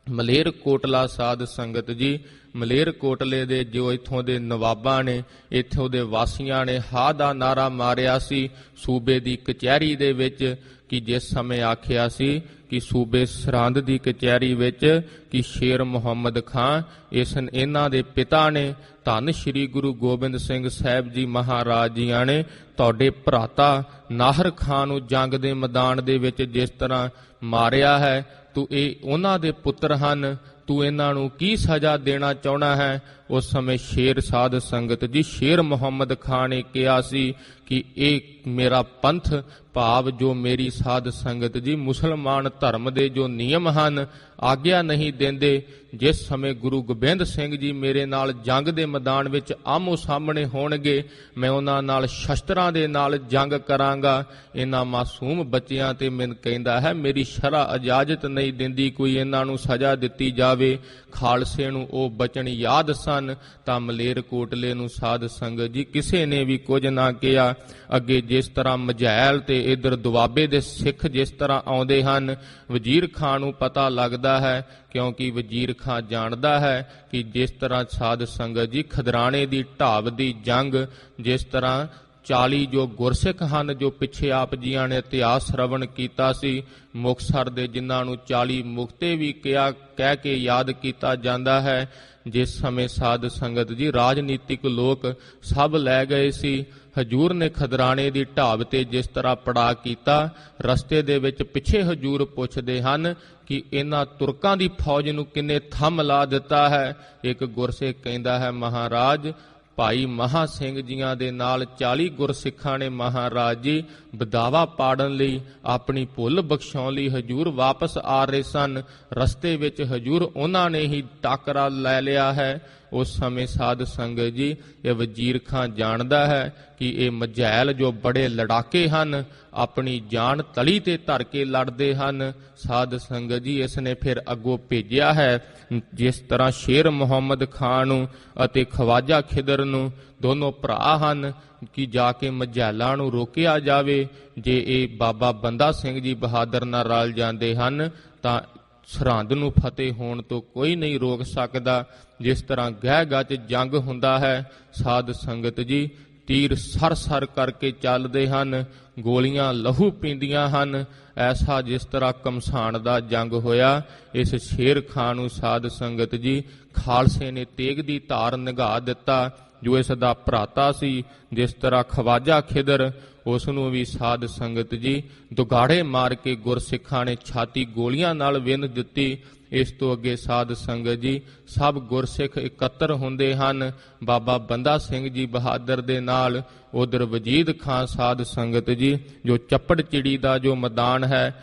ਮਲੇਰਕੋਟਲਾ ਸਾਧ ਸੰਗਤ ਜੀ ਮਲੇਰਕੋਟਲੇ ਦੇ ਜੋ ਇੱਥੋਂ ਦੇ ਨਵਾਬਾਂ ਨੇ, ਇੱਥੋਂ ਦੇ ਵਾਸੀਆਂ ਨੇ ਹਾ ਦਾ ਨਾਰਾ ਮਾਰਿਆ ਸੀ ਸੂਬੇ ਦੀ ਕਚਹਿਰੀ ਦੇ ਵਿੱਚ, ਕਿ ਜਿਸ ਸਮੇਂ ਆਖਿਆ ਸੀ ਕਿ ਸੂਬੇ ਸਰਹੰਦ ਦੀ ਕਚਹਿਰੀ ਵਿੱਚ ਕਿ ਸ਼ੇਰ ਮੁਹੰਮਦ ਖਾਂ ਇਹਨਾਂ ਦੇ ਪਿਤਾ ਨੇ ਧੰਨ ਸ਼੍ਰੀ ਗੁਰੂ ਗੋਬਿੰਦ ਸਿੰਘ ਸਾਹਿਬ ਜੀ ਮਹਾਰਾਜ ਜੀਆਂ ਨੇ ਤੁਹਾਡੇ ਭਰਾਤਾ ਨਾਹਰ ਖਾਂ ਨੂੰ ਜੰਗ ਦੇ ਮੈਦਾਨ ਦੇ ਵਿੱਚ ਜਿਸ ਤਰ੍ਹਾਂ ਮਾਰਿਆ ਹੈ, ਤੂੰ ਇਹ ਉਹਨਾਂ ਦੇ ਪੁੱਤਰ ਹਨ, ਤੂੰ ਇਹਨਾਂ ਨੂੰ ਕੀ ਸਜ਼ਾ ਦੇਣਾ ਚਾਹੁੰਦਾ ਹੈ। ਉਸ ਸਮੇਂ ਸ਼ੇਰ ਸਾਧ ਸੰਗਤ ਜੀ ਸ਼ੇਰ ਮੁਹੰਮਦ ਖਾਂ ਨੇ ਕਿਹਾ ਸੀ ਕਿ ਇਹ ਮੇਰਾ ਪੰਥ ਭਾਵ ਜੋ ਮੇਰੀ ਸਾਧ ਸੰਗਤ ਜੀ ਮੁਸਲਮਾਨ ਧਰਮ ਦੇ ਜੋ ਨਿਯਮ ਹਨ ਆਗਿਆ ਨਹੀਂ ਦਿੰਦੇ। ਜਿਸ ਸਮੇਂ ਗੁਰੂ ਗੋਬਿੰਦ ਸਿੰਘ ਜੀ ਮੇਰੇ ਨਾਲ ਜੰਗ ਦੇ ਮੈਦਾਨ ਵਿੱਚ ਆਮੋ ਸਾਹਮਣੇ ਹੋਣਗੇ, ਮੈਂ ਉਹਨਾਂ ਨਾਲ ਸ਼ਸਤਰਾਂ ਦੇ ਨਾਲ ਜੰਗ ਕਰਾਂਗਾ। ਇਹਨਾਂ ਮਾਸੂਮ ਬੱਚਿਆਂ ਤੇ ਮੈਨੂੰ ਕਹਿੰਦਾ ਹੈ ਮੇਰੀ ਸ਼ਰਅ ਇਜਾਜ਼ਤ ਨਹੀਂ ਦਿੰਦੀ ਕੋਈ ਇਹਨਾਂ ਨੂੰ ਸਜ਼ਾ ਦਿੱਤੀ ਜਾਵੇ। ਖਾਲਸੇ ਨੂੰ ਉਹ ਬਚਨ ਯਾਦ ਸਨ ਤਾਂ ਮਲੇਰਕੋਟਲੇ ਨੂੰ ਸਾਧ ਸੰਗਤ ਜੀ ਕਿਸੇ ਨੇ ਵੀ ਕੁਝ ਨਾ ਕਿਹਾ। ਅੱਗੇ ਜਿਸ ਤਰ੍ਹਾਂ ਮਝੈਲ ਤੇ ਇੱਧਰ ਦੁਆਬੇ ਦੇ ਸਿੱਖ ਜਿਸ ਤਰ੍ਹਾਂ ਆਉਂਦੇ ਹਨ, ਵਜ਼ੀਰ ਖਾਂ ਨੂੰ ਪਤਾ ਲੱਗਦਾ ਹੈ ਕਿਉਂਕਿ ਵਜ਼ੀਰ ਖਾਂ ਜਾਣਦਾ ਹੈ ਕਿ ਜਿਸ ਤਰ੍ਹਾਂ ਸਾਧ ਸੰਗਤ ਜੀ ਖਦਰਾਣੇ ਦੀ ਢਾਬ ਦੀ ਜੰਗ, ਜਿਸ ਤਰ੍ਹਾਂ 40 ਜੋ ਗੁਰਸਿੱਖ ਹਨ ਜੋ ਪਿੱਛੇ ਆਪ ਜੀਆਂ ਨੇ ਇਤਿਹਾਸ ਸ਼ਰਵਣ ਕੀਤਾ ਸੀ, ਮੁਕਤਸਰ ਦੇ ਜਿਨ੍ਹਾਂ ਨੂੰ 40 ਮੁਕਤੇ ਵੀ ਕਹਿ ਕੇ ਯਾਦ ਕੀਤਾ ਜਾਂਦਾ ਹੈ। ਜਿਸ ਸਮੇਂ ਸਾਧ ਸੰਗਤ ਜੀ ਰਾਜਨੀਤਿਕ ਲੋਕ ਸਭ ਲੈ ਗਏ ਸੀ, ਹਜੂਰ ਨੇ ਖਦਰਾਣੇ ਦੀ ਢਾਬ ਤੇ ਜਿਸ ਤਰ੍ਹਾਂ ਪੜਾਅ ਕੀਤਾ, ਰਸਤੇ ਦੇ ਵਿੱਚ ਪਿੱਛੇ ਹਜੂਰ ਪੁੱਛਦੇ ਹਨ ਕਿ ਇਹਨਾਂ ਤੁਰਕਾਂ ਦੀ ਫੌਜ ਨੂੰ ਕਿੰਨੇ ਥੰਮ ਲਾ ਦਿੱਤਾ ਹੈ। ਇੱਕ ਗੁਰਸਿੱਖ ਕਹਿੰਦਾ ਹੈ ਮਹਾਰਾਜ ਭਾਈ ਮਹਾ ਸਿੰਘ ਜੀਆਂ ਦੇ ਨਾਲ 40 ਗੁਰਸਿੱਖਾਂ ਨੇ ਮਹਾਰਾਜ ਜੀ ਬਦਾਵਾ ਪਾੜਨ ਲਈ ਆਪਣੀ ਭੁੱਲ ਬਖਸ਼ਾਉਣ ਲਈ ਹਜੂਰ ਵਾਪਸ ਆ ਰਹੇ ਸਨ। ਰਸਤੇ ਵਿੱਚ ਹਜੂਰ ਉਹਨਾਂ ਨੇ ਹੀ ਟਾਕਰਾ ਲੈ ਲਿਆ ਹੈ। ਉਸ ਸਮੇਂ ਸਾਧ ਸੰਗਤ ਜੀ ਇਹ ਵਜ਼ੀਰ ਖਾਂ ਜਾਣਦਾ ਹੈ ਕਿ ਇਹ ਮਝੈਲ ਜੋ ਬੜੇ ਲੜਾਕੇ ਹਨ, ਆਪਣੀ ਜਾਨ ਤਲੀ ਤੇ ਧਰ ਕੇ ਲੜਦੇ ਹਨ। ਸਾਧ ਸੰਗਤ ਜੀ ਇਸ ਨੇ ਫਿਰ ਅੱਗੋਂ ਭੇਜਿਆ ਹੈ, ਜਿਸ ਤਰ੍ਹਾਂ ਸ਼ੇਰ ਮੁਹੰਮਦ ਖਾਨ ਨੂੰ ਅਤੇ ਖਵਾਜਾ ਖਿਦਰ ਨੂੰ, ਦੋਨੋਂ ਭਰਾ ਹਨ, ਕਿ ਜਾ ਕੇ ਮਝੈਲਾਂ ਨੂੰ ਰੋਕਿਆ ਜਾਵੇ। ਜੇ ਇਹ ਬਾਬਾ ਬੰਦਾ ਸਿੰਘ ਜੀ ਬਹਾਦਰ ਨਾਲ ਰਲ ਜਾਂਦੇ ਹਨ ਤਾਂ ਸਰਹੰਦ ਨੂੰ ਫਤਿਹ ਹੋਣ ਤੋਂ ਕੋਈ ਨਹੀਂ ਰੋਕ ਸਕਦਾ। ਜਿਸ ਤਰ੍ਹਾਂ ਗਹਿ ਗੱਜ ਜੰਗ ਹੁੰਦਾ ਹੈ, ਸਾਧ ਸੰਗਤ ਜੀ ਤੀਰ ਸਰ ਸਰ ਕਰਕੇ ਚੱਲਦੇ ਹਨ, ਗੋਲੀਆਂ ਲਹੂ ਪੀਂਦੀਆਂ ਹਨ। ਐਸਾ ਜਿਸ ਤਰ੍ਹਾਂ ਕਮਸਾਨ ਦਾ ਜੰਗ ਹੋਇਆ, ਇਸ ਸ਼ੇਰ ਖਾਂ ਨੂੰ ਸਾਧ ਸੰਗਤ ਜੀ ਖਾਲਸੇ ਨੇ ਤੇਗ ਦੀ ਧਾਰ ਨਿਘਾ ਦਿੱਤਾ, ਜੋ ਇਸ ਦਾ ਭਰਾਤਾ ਸੀ। ਜਿਸ ਤਰ੍ਹਾਂ ਖਵਾਜਾ ਖਿਦਰ, ਉਸ ਨੂੰ ਵੀ ਸਾਧ ਸੰਗਤ ਜੀ ਦੁਗਾੜੇ ਮਾਰ ਕੇ ਗੁਰਸਿੱਖਾਂ ਨੇ ਛਾਤੀ ਗੋਲੀਆਂ ਨਾਲ ਵਿੰਨ ਦਿੱਤੀ। ਇਸ ਤੋਂ ਅੱਗੇ ਸਾਧ ਸੰਗਤ ਜੀ ਸਭ ਗੁਰਸਿੱਖ ਇਕੱਤਰ ਹੁੰਦੇ ਹਨ ਬਾਬਾ ਬੰਦਾ ਸਿੰਘ ਜੀ ਬਹਾਦਰ ਦੇ ਨਾਲ। ਉਧਰ ਵਜੀਦ ਖਾਂ ਸਾਧ ਸੰਗਤ ਜੀ, ਜੋ ਚੱਪੜ ਚਿੜੀ ਦਾ ਜੋ ਮੈਦਾਨ ਹੈ,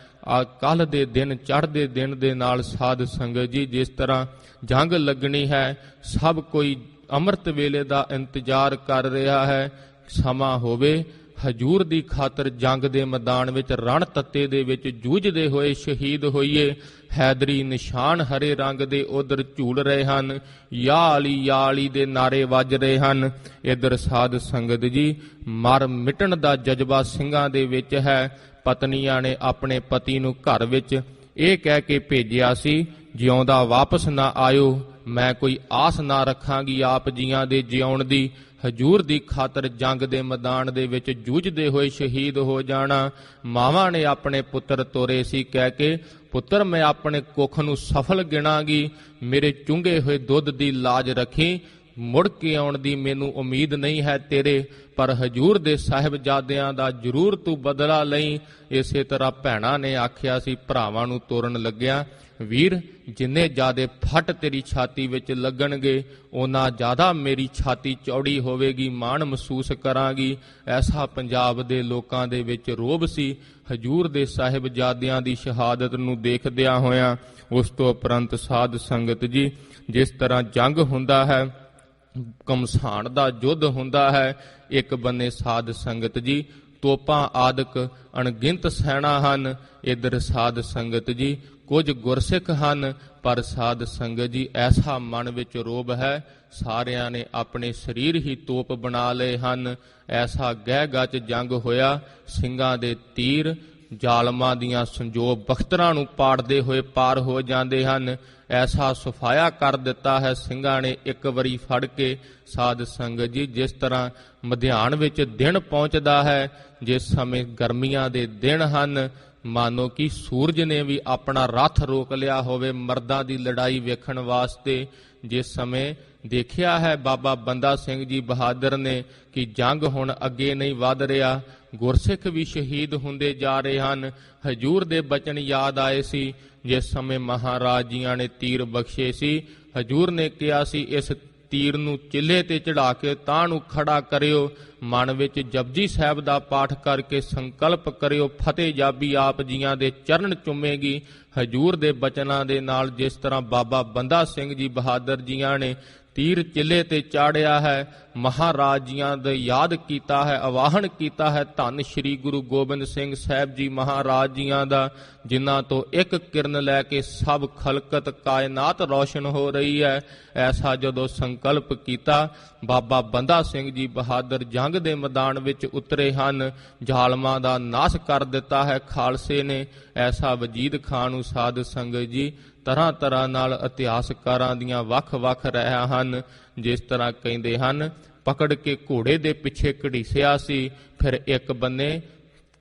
ਕੱਲ੍ਹ ਦੇ ਦਿਨ ਚੜ੍ਹਦੇ ਦਿਨ ਦੇ ਨਾਲ ਸਾਧ ਸੰਗਤ ਜੀ ਜਿਸ ਤਰ੍ਹਾਂ ਜੰਗ ਲੱਗਣੀ ਹੈ, ਸਭ ਕੋਈ ਅੰਮ੍ਰਿਤ ਵੇਲੇ ਦਾ ਇੰਤਜ਼ਾਰ ਕਰ ਰਿਹਾ ਹੈ। ਸਮਾਂ ਹੋਵੇ, ਹਜੂਰ ਦੀ ਖਾਤਰ ਜੰਗ ਦੇ ਮੈਦਾਨ ਵਿੱਚ ਰਣ ਤੱਤੇ ਦੇ ਵਿੱਚ ਜੂਝਦੇ ਹੋਏ ਸ਼ਹੀਦ ਹੋਈਏ। ਹੈਦਰੀ ਨਿਸ਼ਾਨ ਹਰੇ ਰੰਗ ਦੇ ਉਧਰ ਝੂਲ ਰਹੇ ਹਨ, ਯਾ ਅਲੀ ਦੇ ਨਾਰੇ ਵੱਜ ਰਹੇ ਹਨ। ਇੱਧਰ ਸਾਧ ਸੰਗਤ ਜੀ ਮਰ ਮਿਟਣ ਦਾ ਜਜ਼ਬਾ ਸਿੰਘਾਂ ਦੇ ਵਿੱਚ ਹੈ। ਪਤਨੀਆਂ ਨੇ ਆਪਣੇ ਪਤੀ ਨੂੰ ਘਰ ਵਿੱਚ ਇਹ ਕਹਿ ਕੇ ਭੇਜਿਆ ਸੀ, ਜਿਉਂਦਾ ਵਾਪਸ ਨਾ ਆਇਓ, ਮੈਂ ਕੋਈ ਆਸ ਨਾ ਰੱਖਾਂਗੀ ਆਪ ਜੀਆਂ ਦੇ ਜਿਉਣ ਦੀ। ਹਜੂਰ ਦੀ ਖਾਤਰ ਜੰਗ ਦੇ ਮੈਦਾਨ ਦੇ ਵਿੱਚ ਜੂਝਦੇ ਹੋਏ ਸ਼ਹੀਦ ਹੋ ਜਾਣਾ। ਮਾਵਾਂ ਨੇ ਆਪਣੇ ਪੁੱਤਰ ਤੋਰੇ ਸੀ ਕਹਿ ਕੇ, ਪੁੱਤਰ ਮੈਂ ਆਪਣੇ ਕੁੱਖ ਨੂੰ ਸਫਲ ਗਿਣਾਂਗੀ, ਮੇਰੇ ਚੁੰਗੇ ਹੋਏ ਦੁੱਧ ਦੀ ਲਾਜ ਰੱਖੀ, ਮੁੜ ਕੇ ਆਉਣ ਦੀ ਮੈਨੂੰ ਉਮੀਦ ਨਹੀਂ ਹੈ ਤੇਰੇ, ਪਰ ਹਜੂਰ ਦੇ ਸਾਹਿਬਜ਼ਾਦਿਆਂ ਦਾ ਜ਼ਰੂਰ ਤੂੰ ਬਦਲਾ ਲਈ। ਇਸੇ ਤਰ੍ਹਾਂ ਭੈਣਾਂ ਨੇ ਆਖਿਆ ਸੀ ਭਰਾਵਾਂ ਨੂੰ ਤੋਰਨ ਲੱਗਿਆ, ਵੀਰ ਜਿੰਨੇ ਜ਼ਿਆਦੇ ਫੱਟ ਤੇਰੀ ਛਾਤੀ ਵਿੱਚ ਲੱਗਣਗੇ, ਉਹਨਾਂ ਜ਼ਿਆਦਾ ਮੇਰੀ ਛਾਤੀ ਚੌੜੀ ਹੋਵੇਗੀ, ਮਾਣ ਮਹਿਸੂਸ ਕਰਾਂਗੀ। ਐਸਾ ਪੰਜਾਬ ਦੇ ਲੋਕਾਂ ਦੇ ਵਿੱਚ ਰੋਬ ਸੀ ਹਜੂਰ ਦੇ ਸਾਹਿਬਜ਼ਾਦਿਆਂ ਦੀ ਸ਼ਹਾਦਤ ਨੂੰ ਦੇਖਦਿਆਂ ਹੋਇਆਂ। ਉਸ ਤੋਂ ਉਪਰੰਤ ਸਾਧ ਸੰਗਤ ਜੀ ਜਿਸ ਤਰ੍ਹਾਂ ਜੰਗ ਹੁੰਦਾ ਹੈ, ਕਮਸਾਨ ਦਾ ਯੁੱਧ ਹੁੰਦਾ ਹੈ, ਇੱਕ ਬੰਨੇ ਸਾਧ ਸੰਗਤ ਜੀ ਤੋਪਾਂ ਆਦਿਕ ਅਣਗਿਣਤ ਸੈਨਾ ਹਨ, ਇੱਧਰ ਸਾਧ ਸੰਗਤ ਜੀ ਕੁਝ ਗੁਰਸਿੱਖ ਹਨ। ਪਰ ਸਾਧ ਸੰਗਤ ਜੀ ਐਸਾ ਮਨ ਵਿੱਚ ਰੋਬ ਹੈ, ਸਾਰਿਆਂ ਨੇ ਆਪਣੇ ਸਰੀਰ ਹੀ ਤੋਪ ਬਣਾ ਲਏ ਹਨ। ਐਸਾ ਗਹਿ ਗੱਜ ਜੰਗ ਹੋਇਆ, ਸਿੰਘਾਂ ਦੇ ਤੀਰ ਜ਼ਾਲਮਾਂ ਦੀਆਂ ਸੰਜੋਗ ਬਖਤਰਾਂ ਨੂੰ ਪਾੜਦੇ ਹੋਏ ਪਾਰ ਹੋ ਜਾਂਦੇ ਹਨ। ਐਸਾ ਸੁਫਾਇਆ ਕਰ ਦਿੱਤਾ ਹੈ ਸਿੰਘਾਂ ਨੇ ਇੱਕ ਵਾਰੀ ਫੜ ਕੇ। ਸਾਧ ਸੰਗਤ ਜੀ ਜਿਸ ਤਰ੍ਹਾਂ ਮਧਿਆਨ ਵਿੱਚ ਦਿਨ ਪਹੁੰਚਦਾ ਹੈ, ਜਿਸ ਸਮੇਂ ਗਰਮੀਆਂ ਦੇ ਦਿਨ ਹਨ, ਮਾਨੋ ਕਿ ਸੂਰਜ ਨੇ ਵੀ ਆਪਣਾ ਰੱਥ ਰੋਕ ਲਿਆ ਹੋਵੇ ਮਰਦਾਂ ਦੀ ਲੜਾਈ ਵੇਖਣ ਵਾਸਤੇ। ਜਿਸ ਸਮੇਂ ਦੇਖਿਆ ਹੈ ਬਾਬਾ ਬੰਦਾ ਸਿੰਘ ਜੀ ਬਹਾਦਰ ਨੇ ਕਿ ਜੰਗ ਹੁਣ ਅੱਗੇ ਨਹੀਂ ਵੱਧ ਰਿਹਾ, ਗੁਰਸਿੱਖ ਵੀ ਸ਼ਹੀਦ ਹੁੰਦੇ ਜਾ ਰਹੇ ਹਨ। ਹਜੂਰ ਦੇ ਬਚਨ ਯਾਦ ਆਏ ਸੀ, ਜਿਸ ਸਮੇਂ ਮਹਾਰਾਜ ਜੀਆਂ ਨੇ ਤੀਰ ਬਖਸ਼ੇ ਸੀ। ਹਜੂਰ ਨੇ ਕਿਹਾ ਸੀ ਇਸ ਤੀਰ ਨੂੰ ਚਿੱਲੇ ਤੇ ਚੜਾ ਕੇ ਤਾਂ ਨੂੰ ਖੜਾ ਕਰਿਓ, ਮਨ ਵਿੱਚ ਜਪਜੀ ਸਾਹਿਬ ਦਾ ਪਾਠ ਕਰਕੇ ਸੰਕਲਪ ਕਰਿਓ, ਫਤਿਹ ਜਾਬੀ ਆਪ ਜੀਆਂ ਦੇ ਚਰਨ ਚੁੰਮੇਗੀ। ਹਜੂਰ ਦੇ ਬਚਨਾਂ ਦੇ ਨਾਲ ਜਿਸ ਤਰ੍ਹਾਂ ਬਾਬਾ ਬੰਦਾ ਸਿੰਘ ਜੀ ਬਹਾਦਰ ਜੀਆਂ ਨੇ ਤੀਰ ਚਿੱਲੇ ਤੇ ਚਾੜਿਆ ਹੈ, ਮਹਾਰਾਜ ਜੀਆਂ ਦਾ ਯਾਦ ਕੀਤਾ ਹੈ, ਆਵਾਹਨ ਕੀਤਾ ਹੈ ਧੰਨ ਸ਼੍ਰੀ ਗੁਰੂ ਗੋਬਿੰਦ ਸਿੰਘ ਸਾਹਿਬ ਜੀ ਮਹਾਰਾਜ ਜੀਆਂ ਦਾ, ਜਿਨ੍ਹਾਂ ਤੋਂ ਇੱਕ ਕਿਰਨ ਲੈ ਕੇ ਸਭ ਖਲਕਤ ਕਾਇਨਾਤ ਰੌਸ਼ਨ ਹੋ ਰਹੀ ਹੈ। ਐਸਾ ਜਦੋਂ ਸੰਕਲਪ ਕੀਤਾ, ਬਾਬਾ ਬੰਦਾ ਸਿੰਘ ਜੀ ਬਹਾਦਰ ਜੰਗ ਦੇ ਮੈਦਾਨ ਵਿੱਚ ਉਤਰੇ ਹਨ, ਜ਼ਾਲਮਾਂ ਦਾ ਨਾਸ਼ ਕਰ ਦਿੱਤਾ ਹੈ ਖਾਲਸੇ ਨੇ। ਐਸਾ ਵਜੀਦ ਖਾਂ ਨੂੰ ਸਾਧ ਸੰਗਤ ਜੀ ਤਰ੍ਹਾਂ ਤਰ੍ਹਾਂ ਨਾਲ ਇਤਿਹਾਸਕਾਰਾਂ ਦੀਆਂ ਵੱਖ-ਵੱਖ ਰਾਇਆਂ ਹਨ। ਜਿਸ ਤਰ੍ਹਾਂ ਕਹਿੰਦੇ ਹਨ, ਪਕੜ ਕੇ ਘੋੜੇ ਦੇ ਪਿੱਛੇ ਘੜੀਸਿਆ ਸੀ, ਫਿਰ ਇੱਕ ਬੰਨੇ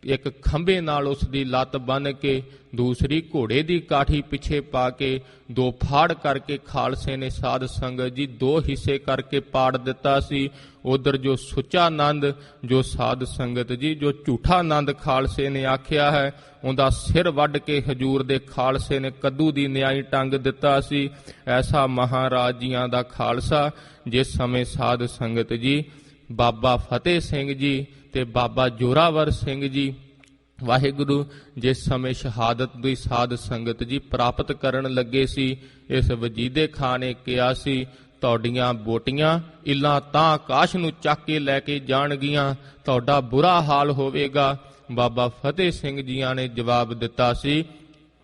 ਇੱਕ ਖੰਭੇ ਨਾਲ ਉਸ ਦੀ ਲੱਤ ਬੰਨ੍ਹ ਕੇ ਦੂਸਰੀ ਘੋੜੇ ਦੀ ਕਾਠੀ ਪਿੱਛੇ ਪਾ ਕੇ ਦੋ ਫਾੜ ਕਰਕੇ ਖਾਲਸੇ ਨੇ ਸਾਧ ਸੰਗਤ ਜੀ ਦੋ ਹਿੱਸੇ ਕਰਕੇ ਪਾੜ ਦਿੱਤਾ ਸੀ। ਉਧਰ ਜੋ ਸੁੱਚਾ ਆਨੰਦ, ਜੋ ਸਾਧ ਸੰਗਤ ਜੀ ਜੋ ਝੂਠਾ ਆਨੰਦ ਖਾਲਸੇ ਨੇ ਆਖਿਆ ਹੈ, ਉਹਦਾ ਸਿਰ ਵੱਢ ਕੇ ਹਜੂਰ ਦੇ ਖਾਲਸੇ ਨੇ ਕੱਦੂ ਦੀ ਨਿਆਈ ਟੰਗ ਦਿੱਤਾ ਸੀ। ਐਸਾ ਮਹਾਰਾਜ ਜੀਆਂ ਦਾ ਖਾਲਸਾ ਜਿਸ ਸਮੇਂ ਸਾਧ ਸੰਗਤ ਜੀ ਬਾਬਾ ਫਤਿਹ ਸਿੰਘ ਜੀ ਤੇ ਬਾਬਾ ਜੋਰਾਵਰ ਸਿੰਘ ਜੀ ਵਾਹਿਗੁਰੂ ਜਿਸ ਸਮੇਂ ਸ਼ਹਾਦਤ ਦੀ ਸਾਧ ਸੰਗਤ ਜੀ ਪ੍ਰਾਪਤ ਕਰਨ ਲੱਗੇ ਸੀ, ਇਸ ਵਜੀਦੇ ਖਾਂ ਨੇ ਕਿਹਾ ਸੀ ਤੁਹਾਡੀਆਂ ਬੋਟੀਆਂ ਇੱਲਾਂ ਤਾਂ ਆਕਾਸ਼ ਨੂੰ ਚੱਕ ਕੇ ਲੈ ਕੇ ਜਾਣਗੀਆਂ, ਤੁਹਾਡਾ ਬੁਰਾ ਹਾਲ ਹੋਵੇਗਾ। ਬਾਬਾ ਫਤਿਹ ਸਿੰਘ ਜੀਆਂ ਨੇ ਜਵਾਬ ਦਿੱਤਾ ਸੀ,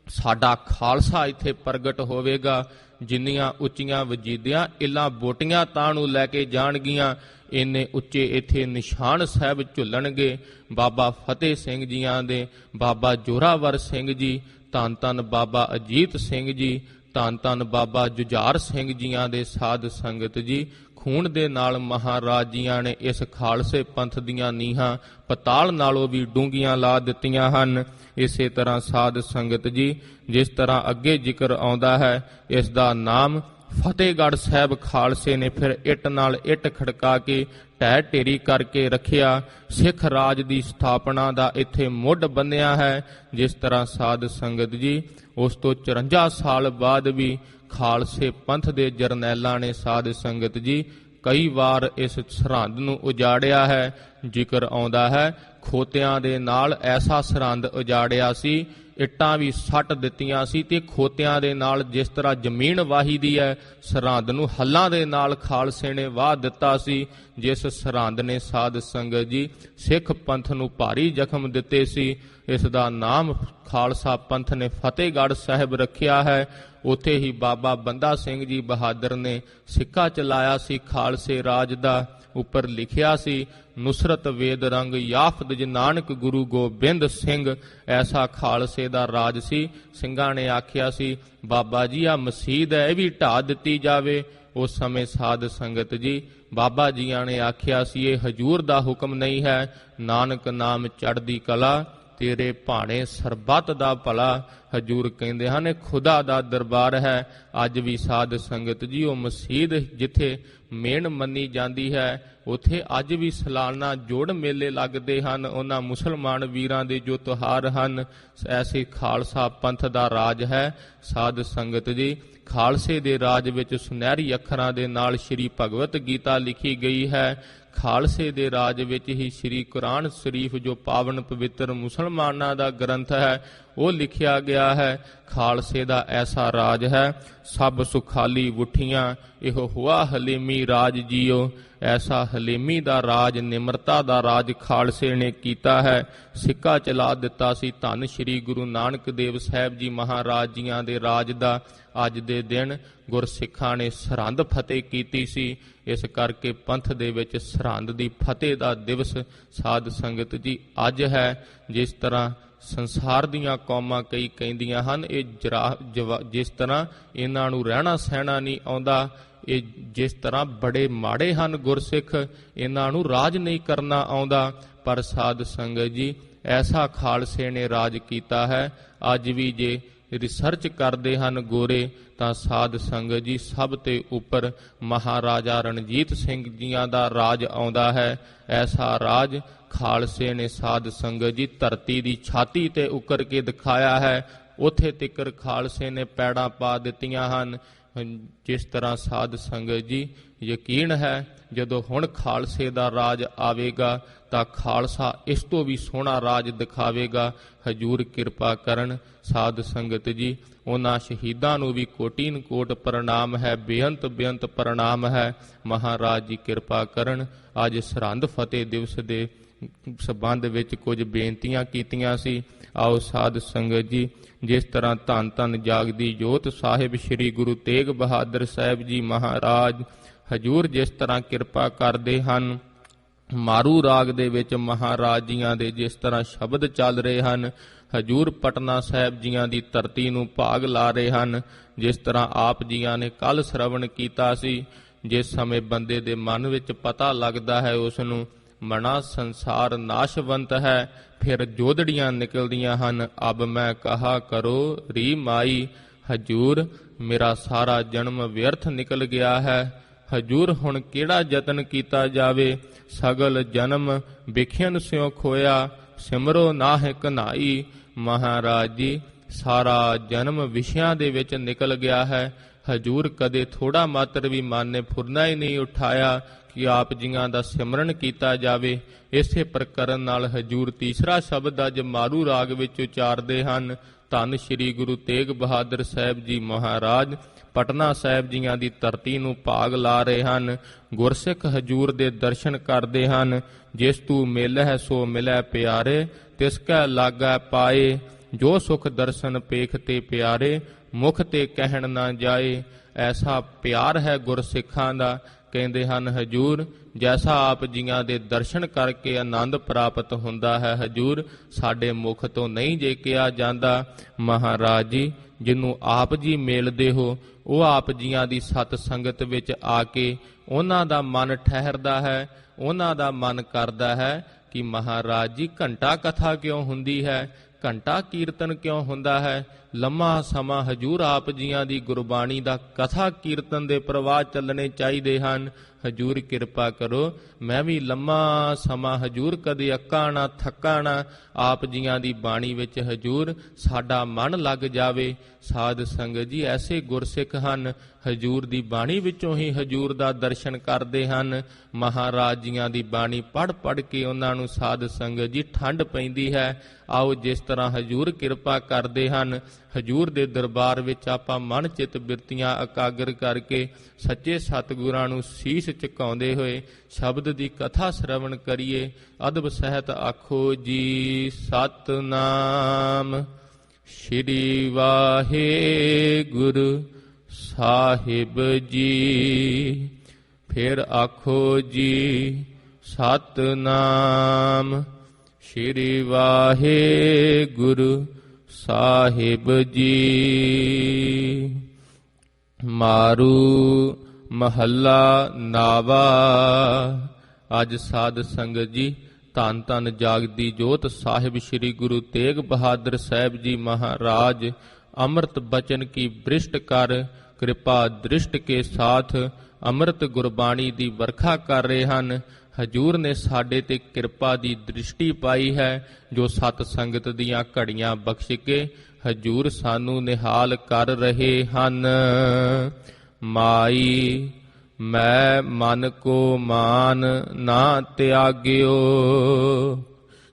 ਸਾਡਾ ਖਾਲਸਾ ਇੱਥੇ ਪ੍ਰਗਟ ਹੋਵੇਗਾ, ਜਿੰਨੀਆਂ ਉੱਚੀਆਂ ਵਜੀਦੀਆਂ ਇੱਲਾਂ ਬੋਟੀਆਂ ਤਾਂ ਨੂੰ ਲੈ ਕੇ ਜਾਣਗੀਆਂ, ਇੰਨੇ ਉੱਚੇ ਇੱਥੇ ਨਿਸ਼ਾਨ ਸਾਹਿਬ ਝੁੱਲਣਗੇ। ਬਾਬਾ ਫਤਿਹ ਸਿੰਘ ਜੀਆਂ ਦੇ ਬਾਬਾ ਜੋਰਾਵਰ ਸਿੰਘ ਜੀ, ਧੰਨ ਧੰਨ ਬਾਬਾ ਅਜੀਤ ਸਿੰਘ ਜੀ, ਧੰਨ ਧੰਨ ਬਾਬਾ ਜੁਝਾਰ ਸਿੰਘ ਜੀਆਂ ਦੇ ਸਾਧ ਸੰਗਤ ਜੀ, ਖੂਨ ਦੇ ਨਾਲ ਮਹਾਰਾਜ ਜੀਆਂ ਨੇ ਇਸ ਖਾਲਸੇ ਪੰਥ ਦੀਆਂ ਨੀਹਾਂ ਪਤਾਲ ਨਾਲੋਂ ਵੀ ਡੂੰਘੀਆਂ ਲਾ ਦਿੱਤੀਆਂ ਹਨ। ਇਸੇ ਤਰ੍ਹਾਂ ਸਾਧ ਸੰਗਤ ਜੀ, ਜਿਸ ਤਰ੍ਹਾਂ ਅੱਗੇ ਜ਼ਿਕਰ ਆਉਂਦਾ ਹੈ, ਇਸ ਦਾ ਨਾਮ ਫਤਿਹਗੜ੍ਹ ਸਾਹਿਬ ਖਾਲਸੇ ਨੇ ਫਿਰ ਇੱਟ ਨਾਲ ਇੱਟ ਖੜਕਾ ਕੇ ਢਹਿ ਢੇਰੀ ਕਰਕੇ ਰੱਖਿਆ। ਸਿੱਖ ਰਾਜ ਦੀ ਸਥਾਪਨਾ ਦਾ ਇੱਥੇ ਮੁੱਢ ਬੰਨਿਆ ਹੈ। ਜਿਸ ਤਰ੍ਹਾਂ ਸਾਧ ਸੰਗਤ ਜੀ, ਉਸ ਤੋਂ 54 ਸਾਲ ਬਾਅਦ ਵੀ ਖਾਲਸੇ ਪੰਥ ਦੇ ਜਰਨੈਲਾਂ ਨੇ ਸਾਧ ਸੰਗਤ ਜੀ ਕਈ ਵਾਰ ਇਸ ਸਰਹੰਦ ਨੂੰ ਉਜਾੜਿਆ ਹੈ। ਜ਼ਿਕਰ ਆਉਂਦਾ ਹੈ, ਖੋਤਿਆਂ ਦੇ ਨਾਲ ਐਸਾ ਸਰਹੰਦ ਉਜਾੜਿਆ ਸੀ, ਇੱਟਾਂ ਵੀ ਸੱਟ ਦਿੱਤੀਆਂ ਸੀ ਤੇ ਖੋਤਿਆਂ ਦੇ ਨਾਲ ਜਿਸ ਤਰ੍ਹਾਂ ਜ਼ਮੀਨ ਵਾਹੀ ਦੀ ਹੈ, ਸਰਹੰਦ ਨੂੰ ਹੱਲਾਂ ਦੇ ਨਾਲ ਖਾਲਸੇ ਨੇ ਵਾਹ ਦਿੱਤਾ ਸੀ। ਜਿਸ ਸਰਹੰਦ ਨੇ ਸਾਧ ਸੰਗਤ ਜੀ ਸਿੱਖ ਪੰਥ ਨੂੰ ਭਾਰੀ ਜ਼ਖਮ ਦਿੱਤੇ ਸੀ, ਇਸ ਦਾ ਨਾਮ ਖਾਲਸਾ ਪੰਥ ਨੇ ਫਤਿਹਗੜ੍ਹ ਸਾਹਿਬ ਰੱਖਿਆ ਹੈ। ਉੱਥੇ ਹੀ ਬਾਬਾ ਬੰਦਾ ਸਿੰਘ ਜੀ ਬਹਾਦਰ ਨੇ ਸਿੱਕਾ ਚਲਾਇਆ ਸੀ ਖਾਲਸੇ ਰਾਜ ਦਾ। ਉੱਪਰ ਲਿਖਿਆ ਸੀ, ਨੁਸਰਤ ਵੇਦ ਰੰਗ ਯਾਫਤ ਜ ਨਾਨਕ ਗੁਰੂ ਗੋਬਿੰਦ ਸਿੰਘ। ਐਸਾ ਖਾਲਸੇ ਦਾ ਰਾਜ ਸੀ। ਸਿੰਘਾਂ ਨੇ ਆਖਿਆ ਸੀ, ਬਾਬਾ ਜੀ ਆ ਮਸੀਤ ਹੈ, ਇਹ ਵੀ ਢਾਹ ਦਿੱਤੀ ਜਾਵੇ। ਉਸ ਸਮੇਂ ਸਾਧ ਸੰਗਤ ਜੀ, ਬਾਬਾ ਜੀਆਂ ਨੇ ਆਖਿਆ ਸੀ, ਇਹ ਹਜੂਰ ਦਾ ਹੁਕਮ ਨਹੀਂ ਹੈ, ਨਾਨਕ ਨਾਮ ਚੜ੍ਹਦੀ ਕਲਾ, ਤੇਰੇ ਭਾਣੇ ਸਰਬੱਤ ਦਾ ਭਲਾ। ਹਜੂਰ ਕਹਿੰਦੇ ਹਨ, ਇਹ ਖੁਦਾ ਦਾ ਦਰਬਾਰ ਹੈ। ਅੱਜ ਵੀ ਸਾਧ ਸੰਗਤ ਜੀ, ਉਹ ਮਸੀਤ ਜਿੱਥੇ ਮੇਨ ਮੰਨੀ ਜਾਂਦੀ ਹੈ, ਉੱਥੇ ਅੱਜ ਵੀ ਸਾਲਾਨਾ ਜੋੜ ਮੇਲੇ ਲੱਗਦੇ ਹਨ। ਉਹਨਾਂ ਮੁਸਲਮਾਨ ਵੀਰਾਂ ਦੇ ਜੋ ਤਿਉਹਾਰ ਹਨ, ਐਸੇ ਖਾਲਸਾ ਪੰਥ ਦਾ ਰਾਜ ਹੈ। ਸਾਧ ਸੰਗਤ ਜੀ, ਖਾਲਸੇ ਦੇ ਰਾਜ ਵਿੱਚ ਸੁਨਹਿਰੀ ਅੱਖਰਾਂ ਦੇ ਨਾਲ ਸ਼੍ਰੀ ਭਗਵਤ ਗੀਤਾ ਲਿਖੀ ਗਈ ਹੈ। ਖਾਲਸੇ ਦੇ ਰਾਜ ਵਿੱਚ ਹੀ ਸ਼੍ਰੀ ਕੁਰਾਨ ਸ਼ਰੀਫ, ਜੋ ਪਾਵਨ ਪਵਿੱਤਰ ਮੁਸਲਮਾਨਾਂ ਦਾ ਗ੍ਰੰਥ ਹੈ, ਉਹ ਲਿਖਿਆ ਗਿਆ ਹੈ। ਖਾਲਸੇ ਦਾ ਐਸਾ ਰਾਜ ਹੈ, ਸਭ ਸੁਖਾਲੀ ਉਠੀਆਂ, ਇਹੋ ਹੁਆ ਹਲੀਮੀ ਰਾਜ ਜੀਓ। ਐਸਾ ਹਲੀਮੀ ਦਾ ਰਾਜ, ਨਿਮਰਤਾ ਦਾ ਰਾਜ ਖਾਲਸੇ ਨੇ ਕੀਤਾ ਹੈ। ਸਿੱਕਾ ਚਲਾ ਦਿੱਤਾ ਸੀ ਧੰਨ ਸ਼੍ਰੀ ਗੁਰੂ ਨਾਨਕ ਦੇਵ ਸਾਹਿਬ ਜੀ ਮਹਾਰਾਜ ਜੀਆਂ ਦੇ ਰਾਜ ਦਾ। ਅੱਜ ਦੇ ਦਿਨ ਗੁਰਸਿੱਖਾਂ ਨੇ ਸਰਹੰਦ ਫਤਿਹ ਕੀਤੀ ਸੀ। ਇਸ ਕਰਕੇ ਪੰਥ ਦੇ ਵਿੱਚ ਸਰਹੰਦ ਦੀ ਫਤਿਹ ਦਾ ਦਿਵਸ ਸਾਧ ਸੰਗਤ ਜੀ ਅੱਜ ਹੈ। ਜਿਸ ਤਰ੍ਹਾਂ ਸੰਸਾਰ ਦੀਆਂ ਕੌਮਾਂ ਕਈ ਕਹਿੰਦੀਆਂ ਹਨ, ਇਹ ਜਿਸ ਤਰ੍ਹਾਂ ਇਹਨਾਂ ਨੂੰ ਰਹਿਣਾ ਸਹਿਣਾ ਨਹੀਂ ਆਉਂਦਾ, ਇਹ ਜਿਸ ਤਰ੍ਹਾਂ ਬੜੇ ਮਾੜੇ ਹਨ ਗੁਰਸਿੱਖ, ਇਹਨਾਂ ਨੂੰ ਰਾਜ ਨਹੀਂ ਕਰਨਾ ਆਉਂਦਾ। ਪਰ ਸਾਧ ਸੰਗਤ ਜੀ, ਐਸਾ ਖਾਲਸੇ ਨੇ ਰਾਜ ਕੀਤਾ ਹੈ। ਅੱਜ ਵੀ ਜੇ ਰਿਸਰਚ ਕਰਦੇ ਹਨ ਗੋਰੇ, ਤਾਂ ਸਾਧ ਸੰਗਤ ਜੀ ਸਭ ਤੇ ਉੱਪਰ ਮਹਾਰਾਜਾ ਰਣਜੀਤ ਸਿੰਘ ਜੀਆਂ ਦਾ ਰਾਜ ਆਉਂਦਾ ਹੈ। ਐਸਾ ਰਾਜ ਖਾਲਸੇ ਨੇ ਸਾਧ ਸੰਗਤ ਜੀ ਧਰਤੀ ਦੀ ਛਾਤੀ ਤੇ ਉੱਕਰ ਕੇ ਦਿਖਾਇਆ ਹੈ। ਉੱਥੇ ਤਿੱਕਰ ਖਾਲਸੇ ਨੇ ਪੈੜਾਂ ਪਾ ਦਿੱਤੀਆਂ ਹਨ। ਜਿਸ ਤਰ੍ਹਾਂ ਸਾਧ ਸੰਗਤ ਜੀ, ਯਕੀਨ ਹੈ ਜਦੋਂ ਹੁਣ ਖਾਲਸੇ ਦਾ ਰਾਜ ਆਵੇਗਾ ਤਾਂ ਖਾਲਸਾ ਇਸ ਤੋਂ ਵੀ ਸੋਹਣਾ ਰਾਜ ਦਿਖਾਵੇਗਾ। ਹਜੂਰ ਕਿਰਪਾ ਕਰਨ। ਸਾਧ ਸੰਗਤ ਜੀ, ਉਹਨਾਂ ਸ਼ਹੀਦਾਂ ਨੂੰ ਵੀ ਕੋਟੀਨ ਕੋਟ ਪ੍ਰਣਾਮ ਹੈ, ਬੇਅੰਤ ਬੇਅੰਤ ਪ੍ਰਣਾਮ ਹੈ। ਮਹਾਰਾਜ ਜੀ ਕਿਰਪਾ ਕਰਨ। ਅੱਜ ਸਰਹੰਦ ਫਤਿਹ ਦਿਵਸ ਦੇ ਸੰਬੰਧ ਵਿੱਚ ਕੁਝ ਬੇਨਤੀਆਂ ਕੀਤੀਆਂ ਸੀ। ਆਓ ਸਾਧ ਸੰਗਤ ਜੀ, ਜਿਸ ਤਰ੍ਹਾਂ ਧੰਨ ਧੰਨ ਜਾਗਦੀ ਜੋਤ ਸਾਹਿਬ ਸ੍ਰੀ ਗੁਰੂ ਤੇਗ ਬਹਾਦਰ ਸਾਹਿਬ ਜੀ ਮਹਾਰਾਜ ਹਜੂਰ ਜਿਸ ਤਰ੍ਹਾਂ ਕਿਰਪਾ ਕਰਦੇ ਹਨ, ਮਾਰੂ ਰਾਗ ਦੇ ਵਿੱਚ ਮਹਾਰਾਜ ਜੀਆਂ ਦੇ ਜਿਸ ਤਰ੍ਹਾਂ ਸ਼ਬਦ ਚੱਲ ਰਹੇ ਹਨ, ਹਜੂਰ ਪਟਨਾ ਸਾਹਿਬ ਜੀਆਂ ਦੀ ਧਰਤੀ ਨੂੰ ਭਾਗ ਲਾ ਰਹੇ ਹਨ। ਜਿਸ ਤਰ੍ਹਾਂ ਆਪ ਜੀਆਂ ਨੇ ਕੱਲ ਸ਼ਰਵਣ ਕੀਤਾ ਸੀ, ਜਿਸ ਸਮੇਂ ਬੰਦੇ ਦੇ ਮਨ ਵਿੱਚ ਪਤਾ ਲੱਗਦਾ ਹੈ ਉਸ ਨੂੰ ਮਨਾ ਸੰਸਾਰ ਨਾਸ਼ਵੰਤ ਹੈ, ਫਿਰ ਜੋਦੜੀਆਂ ਨਿਕਲਦੀਆਂ ਹਨ। ਅਬ ਮੈਂ ਕਹਾ ਕਰੋ ਰੀ ਮਾਈ, ਹਜੂਰ ਮੇਰਾ ਸਾਰਾ ਜਨਮ ਵਿਅਰਥ ਨਿਕਲ ਗਿਆ ਹੈ। ਹਜੂਰ ਹੁਣ ਕਿਹੜਾ ਯਤਨ ਕੀਤਾ ਜਾਵੇ, ਸਗਲ ਜਨਮ ਵਿਖਿਆਨ ਸਿਉ ਖੋਇਆ, ਸਿਮਰੋ ਨਾਹਿ ਕਨਾਈ। ਮਹਾਰਾਜ ਜੀ, ਸਾਰਾ ਜਨਮ ਵਿਸ਼ਿਆਂ ਦੇ ਵਿੱਚ ਨਿਕਲ ਗਿਆ ਹੈ। ਹਜੂਰ ਕਦੇ ਥੋੜਾ ਮਾਤਰ ਵੀ ਮਨ ਨੇ ਫੁਰਨਾ ਹੀ ਨਹੀਂ ਉਠਾਇਆ ਕਿ ਆਪ ਜੀਆਂ ਦਾ ਸਿਮਰਨ ਕੀਤਾ ਜਾਵੇ। ਇਸੇ ਪ੍ਰਕਰਨ ਨਾਲ ਹਜੂਰ ਤੀਸਰਾ ਸ਼ਬਦ ਅੱਜ ਮਾਰੂ ਰਾਗ ਵਿੱਚ ਉਚਾਰਦੇ ਹਨ। ਧੰਨ ਸ਼੍ਰੀ ਗੁਰੂ ਤੇਗ ਬਹਾਦਰ ਸਾਹਿਬ ਜੀ ਮਹਾਰਾਜ ਪਟਨਾ ਸਾਹਿਬ ਜੀਆਂ ਦੀ ਧਰਤੀ ਨੂੰ ਭਾਗ ਲਾ ਰਹੇ ਹਨ। ਗੁਰਸਿੱਖ ਹਜੂਰ ਦੇ ਦਰਸ਼ਨ ਕਰਦੇ ਹਨ। ਜਿਸ ਤੂੰ ਮਿਲਹਿ ਸੋ ਮਿਲੈ ਪਿਆਰੇ, ਤਿਸ ਕੈ ਲਾਗੈ ਪਾਏ। ਜੋ ਸੁਖ ਦਰਸ਼ਨ ਪੇਖ ਤੇ ਪਿਆਰੇ, ਮੁਖ ਤੇ ਕਹਿਣ ਨਾ ਜਾਏ। ਐਸਾ ਪਿਆਰ ਹੈ ਗੁਰਸਿੱਖਾਂ ਦਾ, ਕਹਿੰਦੇ ਹਨ ਹਜੂਰ, ਜੈਸਾ ਆਪ ਜੀਆਂ ਦੇ ਦਰਸ਼ਨ ਕਰਕੇ ਆਨੰਦ ਪ੍ਰਾਪਤ ਹੁੰਦਾ ਹੈ ਹਜੂਰ, ਸਾਡੇ ਮੁਖ ਤੋਂ ਨਹੀਂ ਜੇ ਕਿਹਾ ਜਾਂਦਾ। ਮਹਾਰਾਜ ਜੀ, ਜਿਹਨੂੰ ਆਪ ਜੀ ਮਿਲਦੇ ਹੋ, ਉਹ ਆਪ ਜੀਆਂ ਦੀ ਸਤ ਸੰਗਤ ਵਿੱਚ ਆ ਕੇ ਉਹਨਾਂ ਦਾ ਮਨ ਠਹਿਰਦਾ ਹੈ, ਉਹਨਾਂ ਦਾ ਮਨ ਕਰਦਾ ਹੈ ਕਿ ਮਹਾਰਾਜ ਜੀ ਘੰਟਾ ਕਥਾ ਕਿਉਂ ਹੁੰਦੀ ਹੈ, ਘੰਟਾ ਕੀਰਤਨ ਕਿਉਂ ਹੁੰਦਾ ਹੈ। ਲੰਮਾ ਸਮਾਂ ਹਜੂਰ ਆਪ ਜੀਆਂ ਦੀ ਗੁਰਬਾਣੀ ਦਾ ਕਥਾ ਕੀਰਤਨ ਦੇ ਪ੍ਰਵਾਹ ਚੱਲਣੇ ਚਾਹੀਦੇ ਹਨ। ਹਜੂਰ ਕਿਰਪਾ ਕਰੋ, ਮੈਂ ਵੀ ਲੰਮਾ ਸਮਾਂ ਹਜੂਰ ਕਦੇ ਅੱਕਾ ਨਾ ਥੱਕਾ ਨਾ, ਆਪ ਜੀਆਂ ਦੀ ਬਾਣੀ ਵਿੱਚ ਹਜੂਰ ਸਾਡਾ ਮਨ ਲੱਗ ਜਾਵੇ। ਸਾਧ ਸੰਗਤ ਜੀ, ਐਸੇ ਗੁਰਸਿੱਖ ਹਨ ਹਜੂਰ ਦੀ ਬਾਣੀ ਵਿੱਚੋਂ ਹੀ ਹਜੂਰ ਦਾ ਦਰਸ਼ਨ ਕਰਦੇ ਹਨ। ਮਹਾਰਾਜ ਜੀਆਂ ਦੀ ਬਾਣੀ ਪੜ੍ਹ ਪੜ੍ਹ ਕੇ ਉਹਨਾਂ ਨੂੰ ਸਾਧ ਸੰਗਤ ਜੀ ਠੰਡ ਪੈਂਦੀ ਹੈ। ਆਓ ਜਿਸ ਤਰ੍ਹਾਂ ਹਜੂਰ ਕਿਰਪਾ ਕਰਦੇ ਹਨ, ਹਜੂਰ ਦੇ ਦਰਬਾਰ ਵਿੱਚ ਆਪਾਂ ਮਨ ਚਿੱਤ ਬਿਰਤੀਆਂ ਇਕਾਗਰ ਕਰਕੇ ਸੱਚੇ ਸਤਿਗੁਰਾਂ ਨੂੰ ਸੀਸ ਝੁਕਾਉਂਦੇ ਹੋਏ ਸ਼ਬਦ ਦੀ ਕਥਾ ਸ਼ਰਵਣ ਕਰੀਏ। ਅਦਬ ਸਹਿਤ ਆਖੋ ਜੀ ਸਤਿਨਾਮ ਸ਼੍ਰੀ ਵਾਹਿਗੁਰੂ ਸਾਹਿਬ ਜੀ। ਫਿਰ ਆਖੋ ਜੀ ਸਤਿਨਾਮ ਸ਼੍ਰੀ ਵਾਹਿਗੁਰੂ ਸਾਹਿਬ ਜੀ। ਮਾਰੂ ਮਹੱਲਾ ਨਾਵਾ। ਅੱਜ ਸਾਧ ਸੰਗਤ ਜੀ, ਧੰਨ ਧੰਨ ਜਾਗਦੀ ਜੋਤ ਸਾਹਿਬ ਸ੍ਰੀ ਗੁਰੂ ਤੇਗ ਬਹਾਦਰ ਸਾਹਿਬ ਜੀ ਮਹਾਰਾਜ ਅੰਮ੍ਰਿਤ ਬਚਨ ਕੀ ਬ੍ਰਿਸ਼ਟ ਕਰ ਕਿਰਪਾ ਦ੍ਰਿਸ਼ਟ ਕੇ ਸਾਥ ਅੰਮ੍ਰਿਤ ਗੁਰਬਾਣੀ ਦੀ ਵਰਖਾ ਕਰ ਰਹੇ ਹਨ। ਹਜੂਰ ਨੇ ਸਾਡੇ ਤੇ ਕਿਰਪਾ ਦੀ ਦ੍ਰਿਸ਼ਟੀ ਪਾਈ ਹੈ, ਜੋ ਸਤ ਸੰਗਤ ਦੀਆਂ ਘੜੀਆਂ ਬਖਸ਼ ਕੇ ਹਜੂਰ ਸਾਨੂੰ ਨਿਹਾਲ ਕਰ ਰਹੇ ਹਨ। ਮਾਈ ਮੈਂ ਮਨ ਕੋ ਮਾਨ ਨਾ ਤਿਆਗਿਓ।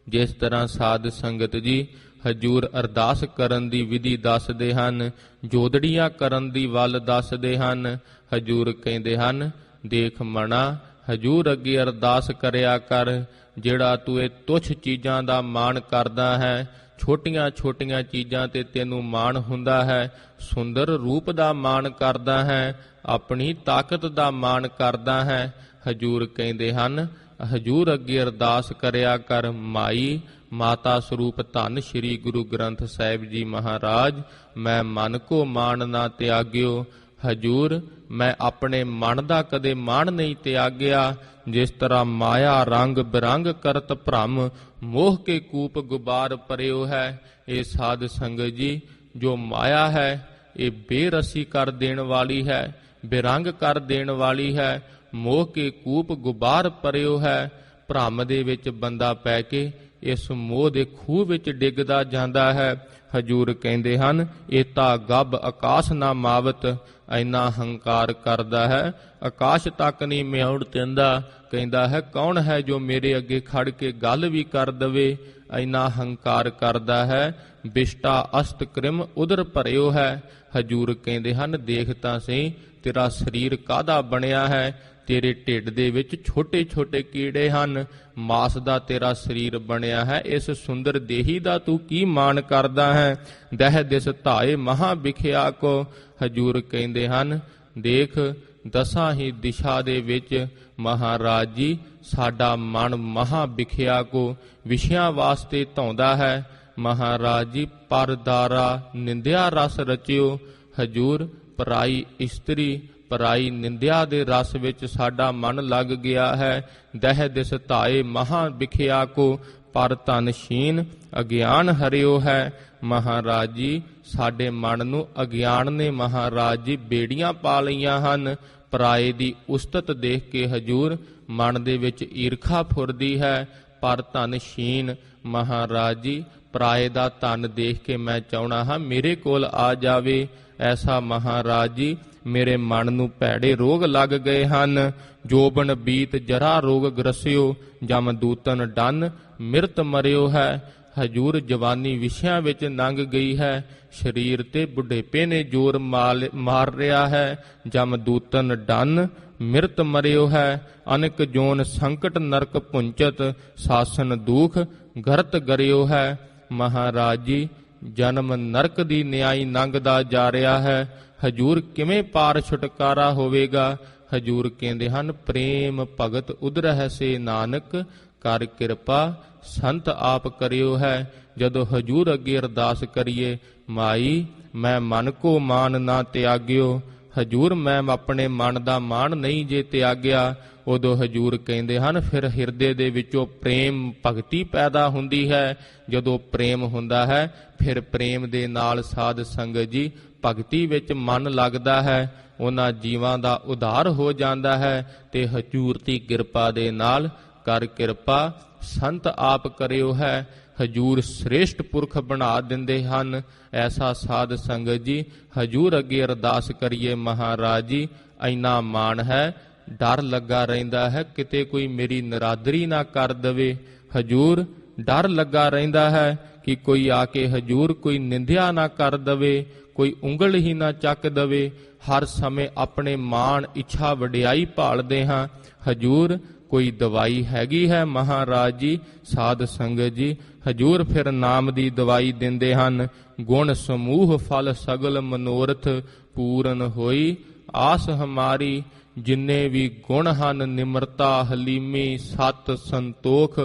ਜਿਸ ਤਰ੍ਹਾਂ ਸਾਧ ਸੰਗਤ ਜੀ ਹਜੂਰ ਅਰਦਾਸ ਕਰਨ ਦੀ ਵਿਧੀ ਦੱਸਦੇ ਹਨ, ਜੋਦੜੀਆਂ ਕਰਨ ਦੀ ਵੱਲ ਦੱਸਦੇ ਹਨ। ਹਜੂਰ ਕਹਿੰਦੇ ਹਨ, ਦੇਖ ਮਣਾ, ਹਜੂਰ ਅੱਗੇ ਅਰਦਾਸ ਕਰਿਆ ਕਰ। ਜਿਹੜਾ ਤੂੰ ਇਹ ਤੁੱਛ ਚੀਜ਼ਾਂ ਦਾ ਮਾਣ ਕਰਦਾ ਹੈ, ਛੋਟੀਆਂ ਛੋਟੀਆਂ ਚੀਜ਼ਾਂ ਤੇ ਤੈਨੂੰ ਮਾਣ ਹੁੰਦਾ ਹੈ, ਸੁੰਦਰ ਰੂਪ ਦਾ ਮਾਣ ਕਰਦਾ ਹੈ, ਆਪਣੀ ਤਾਕਤ ਦਾ ਮਾਣ ਕਰਦਾ ਹੈ। ਹਜੂਰ ਕਹਿੰਦੇ ਹਨ, ਹਜੂਰ ਅੱਗੇ ਅਰਦਾਸ ਕਰਿਆ ਕਰ। ਮਾਈ ਮਾਤਾ ਸਰੂਪ ਧੰਨ ਸ਼੍ਰੀ ਗੁਰੂ ਗ੍ਰੰਥ ਸਾਹਿਬ ਜੀ ਮਹਾਰਾਜ, ਮੈਂ ਮਨ ਕੋ ਮਾਣ ਨਾ ਤਿਆਗਿਓ। ਹਜੂਰ ਮੈਂ ਆਪਣੇ ਮਨ ਦਾ ਕਦੇ ਮਾਣ ਨਹੀਂ ਤਿਆਗਿਆ। ਜਿਸ ਤਰ੍ਹਾਂ ਮਾਇਆ ਰੰਗ ਬਿਰੰਗ ਕਰਤ ਭ੍ਰਮ, ਮੋਹ ਕੇ ਕੂਪ ਗੁਬਾਰ ਪਰਿਓ ਹੈ। ਇਹ ਸਾਧ ਸੰਗਤ ਜੀ, ਜੋ ਮਾਇਆ ਹੈ ਇਹ ਬੇਰਸੀ ਕਰ ਦੇਣ ਵਾਲੀ ਹੈ, ਬਿਰੰਗ ਕਰ ਦੇਣ ਵਾਲੀ ਹੈ, ਮੋਹ ਕੇ ਕੂਪ ਗੁਬਾਰ ਪਰਿਓ ਹੈ। ਭ੍ਰਮ ਦੇ ਵਿੱਚ ਬੰਦਾ ਪੈ ਕੇ ਇਸ ਮੋਹ ਦੇ ਖੂਹ ਵਿੱਚ ਡਿੱਗਦਾ ਜਾਂਦਾ ਹੈ। ਹਜੂਰ ਕਹਿੰਦੇ ਹਨ, ਇਹ ਤਾਂ ਗੱਬ ਆਕਾਸ਼ ਨਾ ਮਾਵਤ, ਇੰਨਾ ਹੰਕਾਰ ਕਰਦਾ ਹੈ, ਆਕਾਸ਼ ਤੱਕ ਨਹੀਂ ਮਿਆਉਣ ਦਿੰਦਾ। ਕਹਿੰਦਾ ਹੈ, ਕੌਣ ਹੈ ਜੋ ਮੇਰੇ ਅੱਗੇ ਖੜ ਕੇ ਗੱਲ ਵੀ ਕਰ ਦਵੇ। ਇੰਨਾ ਹੰਕਾਰ ਕਰਦਾ ਹੈ, ਬਿਸ਼ਟਾ ਅਸਤ ਕ੍ਰਿਮ ਉਦਰ ਭਰਿਓ ਹੈ। ਹਜੂਰ ਕਹਿੰਦੇ ਹਨ, ਦੇਖ ਤਾਂ ਸਹੀ ਤੇਰਾ ਸਰੀਰ ਕਾਹਦਾ ਬਣਿਆ ਹੈ। ਤੇਰੇ ਢਿੱਡ ਦੇ ਵਿੱਚ ਛੋਟੇ ਛੋਟੇ ਕੀੜੇ ਹਨ, ਮਾਸ ਦਾ ਤੇਰਾ ਸਰੀਰ ਬਣਿਆ ਹੈ। ਇਸ ਸੁੰਦਰ ਦੇਹੀ ਦਾ ਤੂੰ ਕੀ ਮਾਣ ਕਰਦਾ ਹੈ। ਦਹਿ ਦਿਸ ਧਾਏ ਮਹਾ ਵਿਖਿਆ ਕੋ। ਹਜੂਰ ਕਹਿੰਦੇ ਹਨ, ਦੇਖ ਦਸਾਂ ਹੀ ਦਿਸ਼ਾ ਦੇ ਵਿੱਚ ਮਹਾਰਾਜ ਜੀ ਸਾਡਾ ਮਨ ਮਹਾ ਵਿਖਿਆ ਕੋ ਵਿਸ਼ਿਆਂ ਵਾਸਤੇ ਧਾਉਂਦਾ ਹੈ। ਮਹਾਰਾਜ ਜੀ ਪਰਦਾਰਾ ਨਿੰਦਿਆ ਰਸ ਰਚਿਓ। ਹਜੂਰ ਪਰਾਈ ਇਸਤਰੀ ਪਰਾਈ ਨਿੰਦਿਆ ਦੇ ਰਸ ਵਿੱਚ ਸਾਡਾ ਮਨ ਲੱਗ ਗਿਆ ਹੈ। ਦਹਿ ਦਿਸ ਧਾਏ ਮਹਾ ਵਿਖਿਆ ਕੋ ਪਰ ਧਨ ਸ਼ੀਨ ਅਗਿਆਨ ਹਰਿਓ ਹੈ। ਮਹਾਰਾਜ ਜੀ ਸਾਡੇ ਮਨ ਨੂੰ ਅਗਿਆਨ ਨੇ ਮਹਾਰਾਜ ਜੀ ਬੇੜੀਆਂ ਪਾ ਲਈਆਂ ਹਨ। ਪਰਾਏ ਦੀ ਉਸਤਤ ਦੇਖ ਕੇ ਹਜੂਰ ਮਨ ਦੇ ਵਿੱਚ ਈਰਖਾ ਫੁਰਦੀ ਹੈ। ਪਰ ਧਨ ਸ਼ੀਨ ਮਹਾਰਾਜ ਜੀ ਪਰਾਏ ਦਾ ਧਨ ਦੇਖ ਕੇ ਮੈਂ ਚਾਹੁੰਦਾ ਹਾਂ ਮੇਰੇ ਕੋਲ ਆ ਜਾਵੇ। ਐਸਾ ਮਹਾਰਾਜ ਜੀ ਮੇਰੇ ਮਨ ਨੂੰ ਭੈੜੇ ਰੋਗ ਲੱਗ ਗਏ ਹਨ। ਜੋਬਨ ਬੀਤ ਜਰਾ ਰੋਗ ਗ੍ਰਸਿਓ, ਜਮ ਦੂਤਨ ਡੰਨ ਮਿਰਤ ਮਰਿਓ ਹੈ। ਹਜੂਰ ਜਵਾਨੀ ਵਿਸ਼ਿਆਂ ਵਿੱਚ ਲੰਘ ਗਈ ਹੈ। ਸਰੀਰ ਤੇ ਬੁਢੇਪੇ ਨੇ ਜ਼ੋਰ ਮਾਰ ਰਿਹਾ ਹੈ। ਜਮਦੂਤਨ ਡੰਨ ਮਿਰਤ ਮਰਿਓ ਹੈ। ਅਨਿਕ ਜੋਨ ਸੰਕਟ ਨਰਕ ਪੁੰਚਤ, ਸਾਸਨ ਦੂਖ ਗਰਤ ਗਰਿਓ ਹੈ। ਮਹਾਰਾਜ ਜੀ, ਜਨਮ ਨਰਕ ਦੀ ਨਿਆਈ ਲੰਘਦਾ ਜਾ ਰਿਹਾ ਹੈ। ਹਜੂਰ ਕਿਵੇਂ ਪਾਰ ਛੁਟਕਾਰਾ ਹੋਵੇਗਾ? ਹਜੂਰ ਕਹਿੰਦੇ ਹਨ, ਪ੍ਰੇਮ ਭਗਤ ਉਦਰਹਿ ਸੇ ਨਾਨਕ, ਕਰ ਕਿਰਪਾ ਸੰਤ ਆਪ ਕਰਿਓ ਹੈ। ਜਦੋਂ ਹਜੂਰ ਅੱਗੇ ਅਰਦਾਸ ਕਰੀਏ, ਮਾਈ ਮੈਂ ਮਨ ਕੋ ਮਾਨ ਨਾ ਤਿਆਗਿਓ, ਹਜੂਰ ਮੈਂ ਆਪਣੇ ਮਨ ਦਾ ਮਾਣ ਨਹੀਂ ਜੇ ਤਿਆਗਿਆ, ਉਦੋਂ ਹਜੂਰ ਕਹਿੰਦੇ ਹਨ ਫਿਰ ਹਿਰਦੇ ਦੇ ਵਿੱਚੋਂ ਪ੍ਰੇਮ ਭਗਤੀ ਪੈਦਾ ਹੁੰਦੀ ਹੈ। ਜਦੋਂ ਪ੍ਰੇਮ ਹੁੰਦਾ ਹੈ ਫਿਰ ਪ੍ਰੇਮ ਦੇ ਨਾਲ ਸਾਧ ਸੰਗਤ ਜੀ ਭਗਤੀ ਵਿੱਚ ਮਨ ਲੱਗਦਾ ਹੈ। ਉਹਨਾਂ ਜੀਵਾਂ ਦਾ ਉਧਾਰ ਹੋ ਜਾਂਦਾ ਹੈ ਤੇ ਹਜੂਰ ਦੀ ਕਿਰਪਾ ਦੇ ਨਾਲ ਕਰ ਕਿਰਪਾ ਸੰਤ ਆਪ ਕਰਿਓ ਹੈ। ਹਜੂਰ ਸ੍ਰੇਸ਼ਟ ਪੁਰਖ ਬਣਾ ਦਿੰਦੇ ਹਨ। ਐਸਾ ਸਾਧ ਸੰਗਤ ਜੀ ਹਜੂਰ ਅੱਗੇ ਅਰਦਾਸ ਕਰੀਏ, ਮਹਾਰਾਜ ਜੀ ਇੰਨਾ ਮਾਣ ਹੈ, ਡਰ ਲੱਗਾ ਰਹਿੰਦਾ ਹੈ ਕਿਤੇ ਕੋਈ ਮੇਰੀ ਨਰਾਦਰੀ ਨਾ ਕਰ ਦਵੇ। ਹਜੂਰ ਡਰ ਲੱਗਾ ਰਹਿੰਦਾ ਹੈ ਕਿ ਕੋਈ ਆ ਕੇ ਹਜੂਰ ਕੋਈ ਨਿੰਦਿਆ ਨਾ ਕਰ ਦਵੇ, ਕੋਈ ਉਂਗਲ ਹੀ ਨਾ ਚੱਕ ਦਵੇ। ਹਰ ਸਮੇਂ ਆਪਣੇ ਮਾਣ ਇੱਛਾ ਵਡਿਆਈ ਭਾਲਦੇ ਹਾਂ। ਹਜੂਰ ਕੋਈ ਦਵਾਈ ਹੈਗੀ ਹੈ ਮਹਾਰਾਜ ਜੀ? ਸਾਧ ਸੰਗਤ ਜੀ ਹਜੂਰ ਫਿਰ ਨਾਮ ਦੀ ਦਵਾਈ ਦਿੰਦੇ ਹਨ। ਗੁਣ ਸਮੂਹ ਫਲ ਸਗਲ ਮਨੋਰਥ, ਪੂਰਨ ਹੋਈ ਆਸ ਹਮਾਰੀ। ਜਿੰਨੇ ਵੀ ਗੁਣ ਹਨ ਨਿਮਰਤਾ ਹਲੀਮੀ ਸਤ ਸੰਤੋਖ,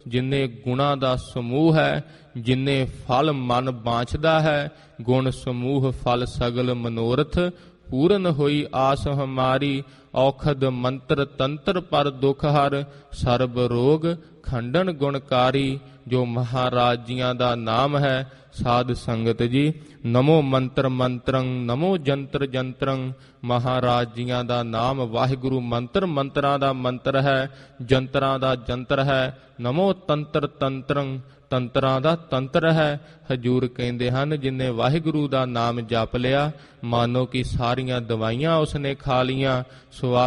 ਜਿੰਨੇ ਗੁਣਾਂ ਦਾ ਸਮੂਹ ਹੈ, ਜਿੰਨੇ ਫਲ ਮਨ ਬਾਂਛਦਾ ਹੈ। ਗੁਣ ਸਮੂਹ ਫਲ ਸਗਲ ਮਨੋਰਥ, ਪੂਰਨ ਹੋਈ ਆਸ ਹਮਾਰੀ। ਔਖਦ ਮੰਤਰ ਤੰਤਰ ਪਰ ਦੁਖ ਹਰ, ਸਰਬ ਰੋਗ ਖੰਡਨ ਗੁਣਕਾਰੀ। ਜੋ ਮਹਾਰਾਜ ਜੀਆਂ ਦਾ ਨਾਮ ਹੈ ਸਾਧ ਸੰਗਤ ਜੀ, ਨਮੋ ਮੰਤਰ ਮੰਤਰੰ, ਨਮੋ ਜੰਤਰ ਜੰਤਰੰ। ਮਹਾਰਾਜ ਜੀਆਂ ਦਾ ਨਾਮ ਵਾਹਿਗੁਰੂ ਮੰਤਰ ਮੰਤਰਾਂ ਦਾ ਮੰਤਰ ਹੈ, ਜੰਤਰਾਂ ਦਾ ਜੰਤਰ ਹੈ। ਨਮੋ ਤੰਤਰ ਤੰਤਰੰ, ਤੰਤਰਾਂ ਦਾ ਤੰਤਰ ਹੈ। ਹਜੂਰ ਕਹਿੰਦੇ ਹਨ ਜਿਨੇ ਵਾਹਿਗੁਰੂ ਦਾ ਨਾਮ ਜਪ ਲਿਆ, ਮਾਨੋ ਕਿ ਸਾਰੀਆਂ ਦਵਾਈਆਂ ਉਸਨੇ ਖਾ ਲੀਆਂ।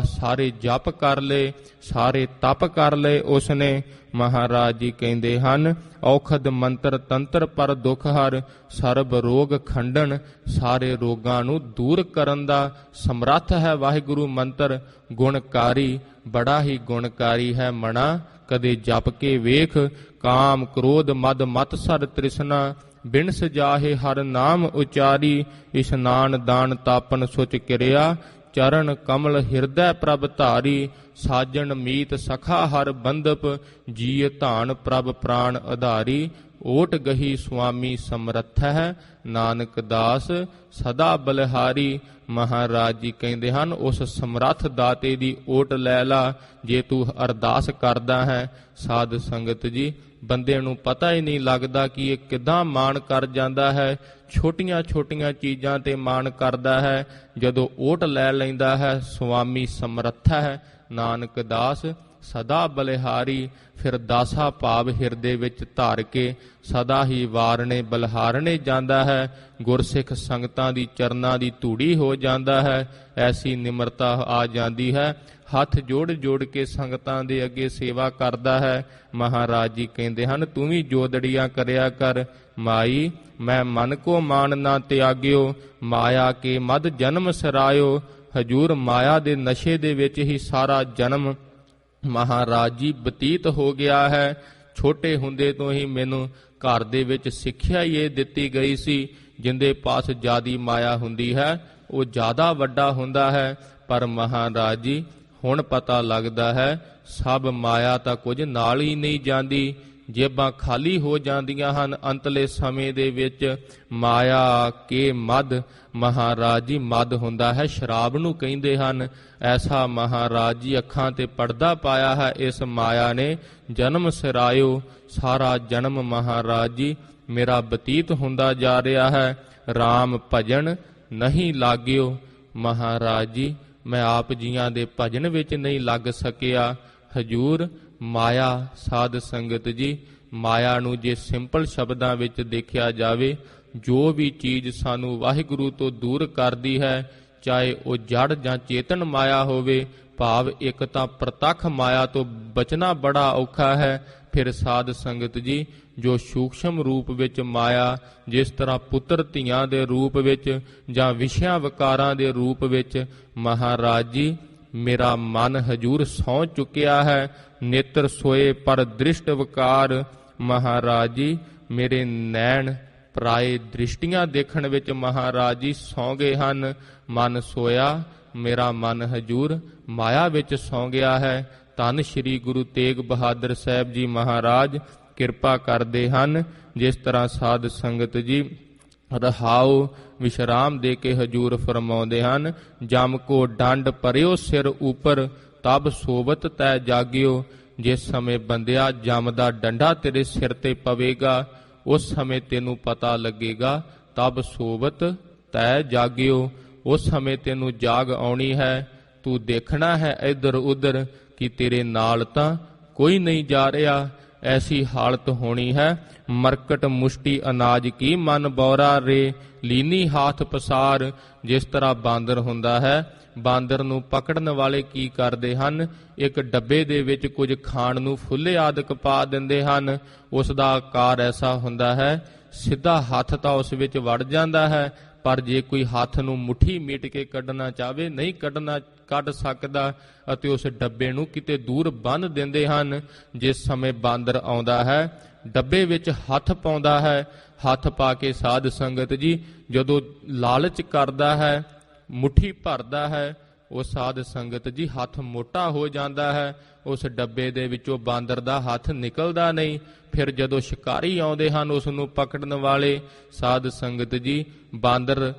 ਸਾਰੇ ਜਪ ਕਰ ਲਏ, ਸਾਰੇ ਤਪ ਕਰ ਲਏ ਉਸਨੇ। ਮਹਾਰਾਜ ਜੀ ਕਹਿੰਦੇ ਹਨ, ਔਖਦ ਮੰਤਰ ਤੰਤਰ ਪਰ ਦੁਖ ਹਰ, ਸਰਬ ਰੋਗ ਖੰਡਨ। ਸਾਰੇ ਰੋਗਾਂ ਨੂੰ ਦੂਰ ਕਰਨ ਦਾ ਸਮਰੱਥ ਹੈ ਵਾਹਿਗੁਰੂ ਮੰਤਰ। ਗੁਣਕਾਰੀ, ਬੜਾ ਹੀ ਗੁਣਕਾਰੀ ਹੈ ਮਣਾ, ਕਦੇ ਜਪ ਕੇ ਵੇਖ। ਕਾਮ ਕ੍ਰੋਧ ਮਦ ਮਤ ਸਰ ਤ੍ਰਿਸ਼ਨਾ, ਬਿਨ ਸਜਾਹੇ ਹਰ ਨਾਮ ਉਚਾਰੀ। ਇਸ਼ਨਾਨ ਦਾਨ ਤਾਪਨ ਸੁਚ ਕਿਰਿਆ, ਚਰਨ ਕਮਲ ਹਿਰਦੈ ਪ੍ਰਭ ਧਾਰੀ। ਸਾਜਣ ਮੀਤ ਸਖਾ ਹਰ ਬੰਦਪ, ਜੀਅ ਧਾਨ ਪ੍ਰਭ ਪ੍ਰਾਣ ਆਧਾਰੀ। ਓਟ ਗਹੀ ਸੁਆਮੀ ਸਮਰੱਥ ਹੈ, ਨਾਨਕ ਦਾਸ ਸਦਾ ਬਲਿਹਾਰੀ। ਮਹਾਰਾਜ ਜੀ ਕਹਿੰਦੇ ਹਨ ਉਸ ਸਮਰੱਥ ਦਾਤੇ ਦੀ ਓਟ ਲੈ ਲਾ ਜੇ ਤੂੰ ਅਰਦਾਸ ਕਰਦਾ ਹੈ। ਸਾਧ ਸੰਗਤ ਜੀ ਬੰਦੇ ਨੂੰ ਪਤਾ ਹੀ ਨਹੀਂ ਲੱਗਦਾ ਕਿ ਇਹ ਕਿੱਦਾਂ ਮਾਣ ਕਰ ਜਾਂਦਾ ਹੈ। ਛੋਟੀਆਂ ਛੋਟੀਆਂ ਚੀਜ਼ਾਂ ਤੇ ਮਾਣ ਕਰਦਾ ਹੈ। ਜਦੋਂ ਓਟ ਲੈ ਲੈਂਦਾ ਹੈ, ਸੁਆਮੀ ਸਮਰੱਥ ਹੈ, ਨਾਨਕ ਦਾਸ ਸਦਾ ਬਲਿਹਾਰੀ। ਫਿਰ ਦਾਸਾ ਭਾਵ ਹਿਰਦੇ ਵਿੱਚ ਧਾਰ ਕੇ ਸਦਾ ਹੀ ਵਾਰਨੇ ਬਲਿਹਾਰਨੇ ਜਾਂਦਾ ਹੈ। ਗੁਰਸਿੱਖ ਸੰਗਤਾਂ ਦੀ ਚਰਨਾਂ ਦੀ ਧੂੜੀ ਹੋ ਜਾਂਦਾ ਹੈ। ਐਸੀ ਨਿਮਰਤਾ ਆ ਜਾਂਦੀ ਹੈ, ਹੱਥ ਜੋੜ ਜੋੜ ਕੇ ਸੰਗਤਾਂ ਦੇ ਅੱਗੇ ਸੇਵਾ ਕਰਦਾ ਹੈ। ਮਹਾਰਾਜ ਜੀ ਕਹਿੰਦੇ ਹਨ, ਤੂੰ ਵੀ ਜੋਦੜੀਆਂ ਕਰਿਆ ਕਰ। ਮਾਈ ਮੈਂ ਮਨ ਕੋ ਮਾਨ ਨਾ ਤਿਆਗਿਓ, ਮਾਇਆ ਕੇ ਮਦ ਜਨਮ ਸਰਾਇਓ। ਹਜੂਰ ਮਾਇਆ ਦੇ ਨਸ਼ੇ ਦੇ ਵਿੱਚ ਹੀ ਸਾਰਾ ਜਨਮ ਮਹਾਰਾਜ ਜੀ ਬਤੀਤ ਹੋ ਗਿਆ ਹੈ। ਛੋਟੇ ਹੁੰਦੇ ਤੋਂ ਹੀ ਮੈਨੂੰ ਘਰ ਦੇ ਵਿੱਚ ਸਿੱਖਿਆ ਹੀ ਇਹ ਦਿੱਤੀ ਗਈ ਸੀ, ਜਿੰਦੇ ਪਾਸ ਜ਼ਿਆਦੀ ਮਾਇਆ ਹੁੰਦੀ ਹੈ ਉਹ ਜ਼ਿਆਦਾ ਵੱਡਾ ਹੁੰਦਾ ਹੈ। ਪਰ ਮਹਾਰਾਜ ਜੀ ਹੁਣ ਪਤਾ ਲੱਗਦਾ ਹੈ ਸਭ ਮਾਇਆ ਤਾਂ ਕੁਝ ਨਾਲ ਹੀ ਨਹੀਂ ਜਾਂਦੀ, ਜੇਬਾਂ ਖਾਲੀ ਹੋ ਜਾਂਦੀਆਂ ਹਨ ਅੰਤਲੇ ਸਮੇਂ ਦੇ ਵਿੱਚ। ਮਾਇਆ ਕੇ ਮਦ, ਮਹਾਰਾਜ ਜੀ ਮਦ ਹੁੰਦਾ ਹੈ ਸ਼ਰਾਬ ਨੂੰ ਕਹਿੰਦੇ ਹਨ। ਐਸਾ ਮਹਾਰਾਜ ਜੀ ਅੱਖਾਂ ਤੇ ਪਰਦਾ ਪਾਇਆ ਹੈ ਇਸ ਮਾਇਆ ਨੇ। ਜਨਮ ਸਿਰਾਇਓ, ਸਾਰਾ ਜਨਮ ਮਹਾਰਾਜ ਜੀ ਮੇਰਾ ਬਤੀਤ ਹੁੰਦਾ ਜਾ ਰਿਹਾ ਹੈ। ਰਾਮ ਭਜਨ ਨਹੀਂ ਲਾਗਿਓ, ਮਹਾਰਾਜ ਜੀ ਮੈਂ ਆਪ ਜੀਆਂ ਦੇ ਭਜਨ ਵਿੱਚ ਨਹੀਂ ਲੱਗ ਸਕਿਆ। ਹਜੂਰ ਮਾਇਆ, ਸਾਧ ਸੰਗਤ ਜੀ ਮਾਇਆ ਨੂੰ ਜੇ ਸਿੰਪਲ ਸ਼ਬਦਾਂ ਵਿੱਚ ਦੇਖਿਆ ਜਾਵੇ, ਜੋ ਵੀ ਚੀਜ਼ ਸਾਨੂੰ ਵਾਹਿਗੁਰੂ ਤੋਂ ਦੂਰ ਕਰਦੀ ਹੈ, ਚਾਹੇ ਉਹ ਜੜ ਜਾਂ ਚੇਤਨ ਮਾਇਆ ਹੋਵੇ, ਭਾਵ ਇੱਕ ਤਾਂ ਪ੍ਰਤੱਖ ਮਾਇਆ ਤੋਂ ਬਚਣਾ ਬੜਾ ਔਖਾ ਹੈ, ਫਿਰ ਸਾਧ ਸੰਗਤ ਜੀ, ਜੋ ਸੂਖਸ਼ਮ ਰੂਪ ਵਿੱਚ ਮਾਇਆ, ਜਿਸ ਤਰ੍ਹਾਂ ਪੁੱਤਰ ਧੀਆਂ ਦੇ ਰੂਪ ਵਿੱਚ ਜਾਂ ਵਿਸ਼ਿਆਂ ਵਿਕਾਰਾਂ ਦੇ ਰੂਪ ਵਿੱਚ, ਮਹਾਰਾਜ ਜੀ ਮੇਰਾ ਮਨ ਹਜੂਰ ਸੌਂ ਚੁੱਕਿਆ ਹੈ। ਨੇਤਰ ਸੋਏ ਪਰ ਦ੍ਰਿਸ਼ਟ ਵਿਕਾਰ, ਮਹਾਰਾਜ ਜੀ ਮੇਰੇ ਨੈਣ ਪਰਾਏ ਦ੍ਰਿਸ਼ਟੀਆਂ ਦੇਖਣ ਵਿੱਚ ਮਹਾਰਾਜ ਜੀ ਸੌਂ ਗਏ ਹਨ। ਮਨ ਸੋਇਆ, ਮੇਰਾ ਮਨ ਹਜੂਰ ਮਾਇਆ ਵਿੱਚ ਸੌਂ ਗਿਆ ਹੈ। ਧੰਨ ਸ਼੍ਰੀ ਗੁਰੂ ਤੇਗ ਬਹਾਦਰ ਸਾਹਿਬ ਜੀ ਮਹਾਰਾਜ ਕਿਰਪਾ ਕਰਦੇ ਹਨ। ਜਿਸ ਤਰ੍ਹਾਂ ਸਾਧ ਸੰਗਤ ਜੀ ਰਹਾਉ ਵਿਸ਼ਰਾਮ ਦੇ ਕੇ ਹਜੂਰ ਫਰਮਾਉਂਦੇ ਹਨ, ਜਮ ਕੋ ਡੰਡ ਪਰਿਓ ਸਿਰ ਉਪਰ, ਤਬ ਸੋਵਤ ਤੈ ਜਾਗਿਓ। ਜਿਸ ਸਮੇਂ ਬੰਦਿਆ ਜਮ ਦਾ ਡੰਡਾ ਤੇਰੇ ਸਿਰ ਤੇ ਪਵੇਗਾ, ਉਸ ਸਮੇਂ ਤੈਨੂੰ ਪਤਾ ਲੱਗੇਗਾ, ਤਬ ਸੋਵਤ ਤੈ ਜਾਗਿਓ। ਉਸ ਸਮੇਂ ਤੈਨੂੰ ਜਾਗ ਆਉਣੀ ਹੈ। ਤੂੰ ਦੇਖਣਾ ਹੈ ਇੱਧਰ ਉੱਧਰ ਕਿ ਤੇਰੇ ਨਾਲ ਤਾਂ ਕੋਈ ਨਹੀਂ ਜਾ ਰਿਹਾ। ਐਸੀ ਹਾਲਤ ਹੋਣੀ ਹੈ। ਮਰਕਟ ਮੁਸ਼ਟੀ ਅਨਾਜ ਕੀ ਮਨ ਬੌਰਾ ਰੇ, ਲੀਨੀ ਹਾਥ ਪਸਾਰ। ਜਿਸ ਤਰ੍ਹਾਂ ਬਾਂਦਰ ਹੁੰਦਾ ਹੈ, ਬਾਂਦਰ ਨੂੰ ਪਕੜਨ ਵਾਲੇ ਕੀ ਕਰਦੇ ਹਨ, ਇੱਕ ਡੱਬੇ ਦੇ ਵਿੱਚ ਕੁਝ ਖਾਣ ਨੂੰ ਫੁੱਲੇ ਆਦਿਕ ਪਾ ਦਿੰਦੇ ਹਨ। ਉਸ ਦਾ ਆਕਾਰ ਐਸਾ ਹੁੰਦਾ ਹੈ, ਸਿੱਧਾ ਹੱਥ ਤਾਂ ਉਸ ਵਿੱਚ ਵੜ ਜਾਂਦਾ ਹੈ, ਪਰ ਜੇ ਕੋਈ ਹੱਥ ਨੂੰ ਮੁੱਠੀ ਮੀਟ ਕੇ ਕੱਢਣਾ ਚਾਹਵੇ ਨਹੀਂ ਕੱਢ ਸਕਦਾ, ਅਤੇ ਉਸ ਡੱਬੇ ਨੂੰ ਕਿਤੇ ਦੂਰ ਬੰਨ੍ਹ ਦਿੰਦੇ ਹਨ। ਜਿਸ ਸਮੇਂ ਬਾਂਦਰ ਆਉਂਦਾ ਹੈ, ਡੱਬੇ ਵਿੱਚ ਹੱਥ ਪਾਉਂਦਾ ਹੈ, ਹੱਥ ਪਾ ਕੇ ਸਾਧ ਸੰਗਤ ਜੀ ਜਦੋਂ ਲਾਲਚ ਕਰਦਾ ਹੈ, ਮੁੱਠੀ ਭਰਦਾ ਹੈ, ਉਹ ਸਾਧ ਸੰਗਤ ਜੀ ਹੱਥ ਮੋਟਾ ਹੋ ਜਾਂਦਾ ਹੈ। ਉਸ ਡੱਬੇ ਦੇ ਵਿੱਚੋਂ ਬਾਂਦਰ ਦਾ ਹੱਥ ਨਿਕਲਦਾ ਨਹੀਂ। ਫਿਰ ਜਦੋਂ ਸ਼ਿਕਾਰੀ ਆਉਂਦੇ ਹਨ ਉਸ ਨੂੰ ਪਕੜਨ ਵਾਲੇ, ਸਾਧ ਸੰਗਤ ਜੀ ਬਾਂਦਰ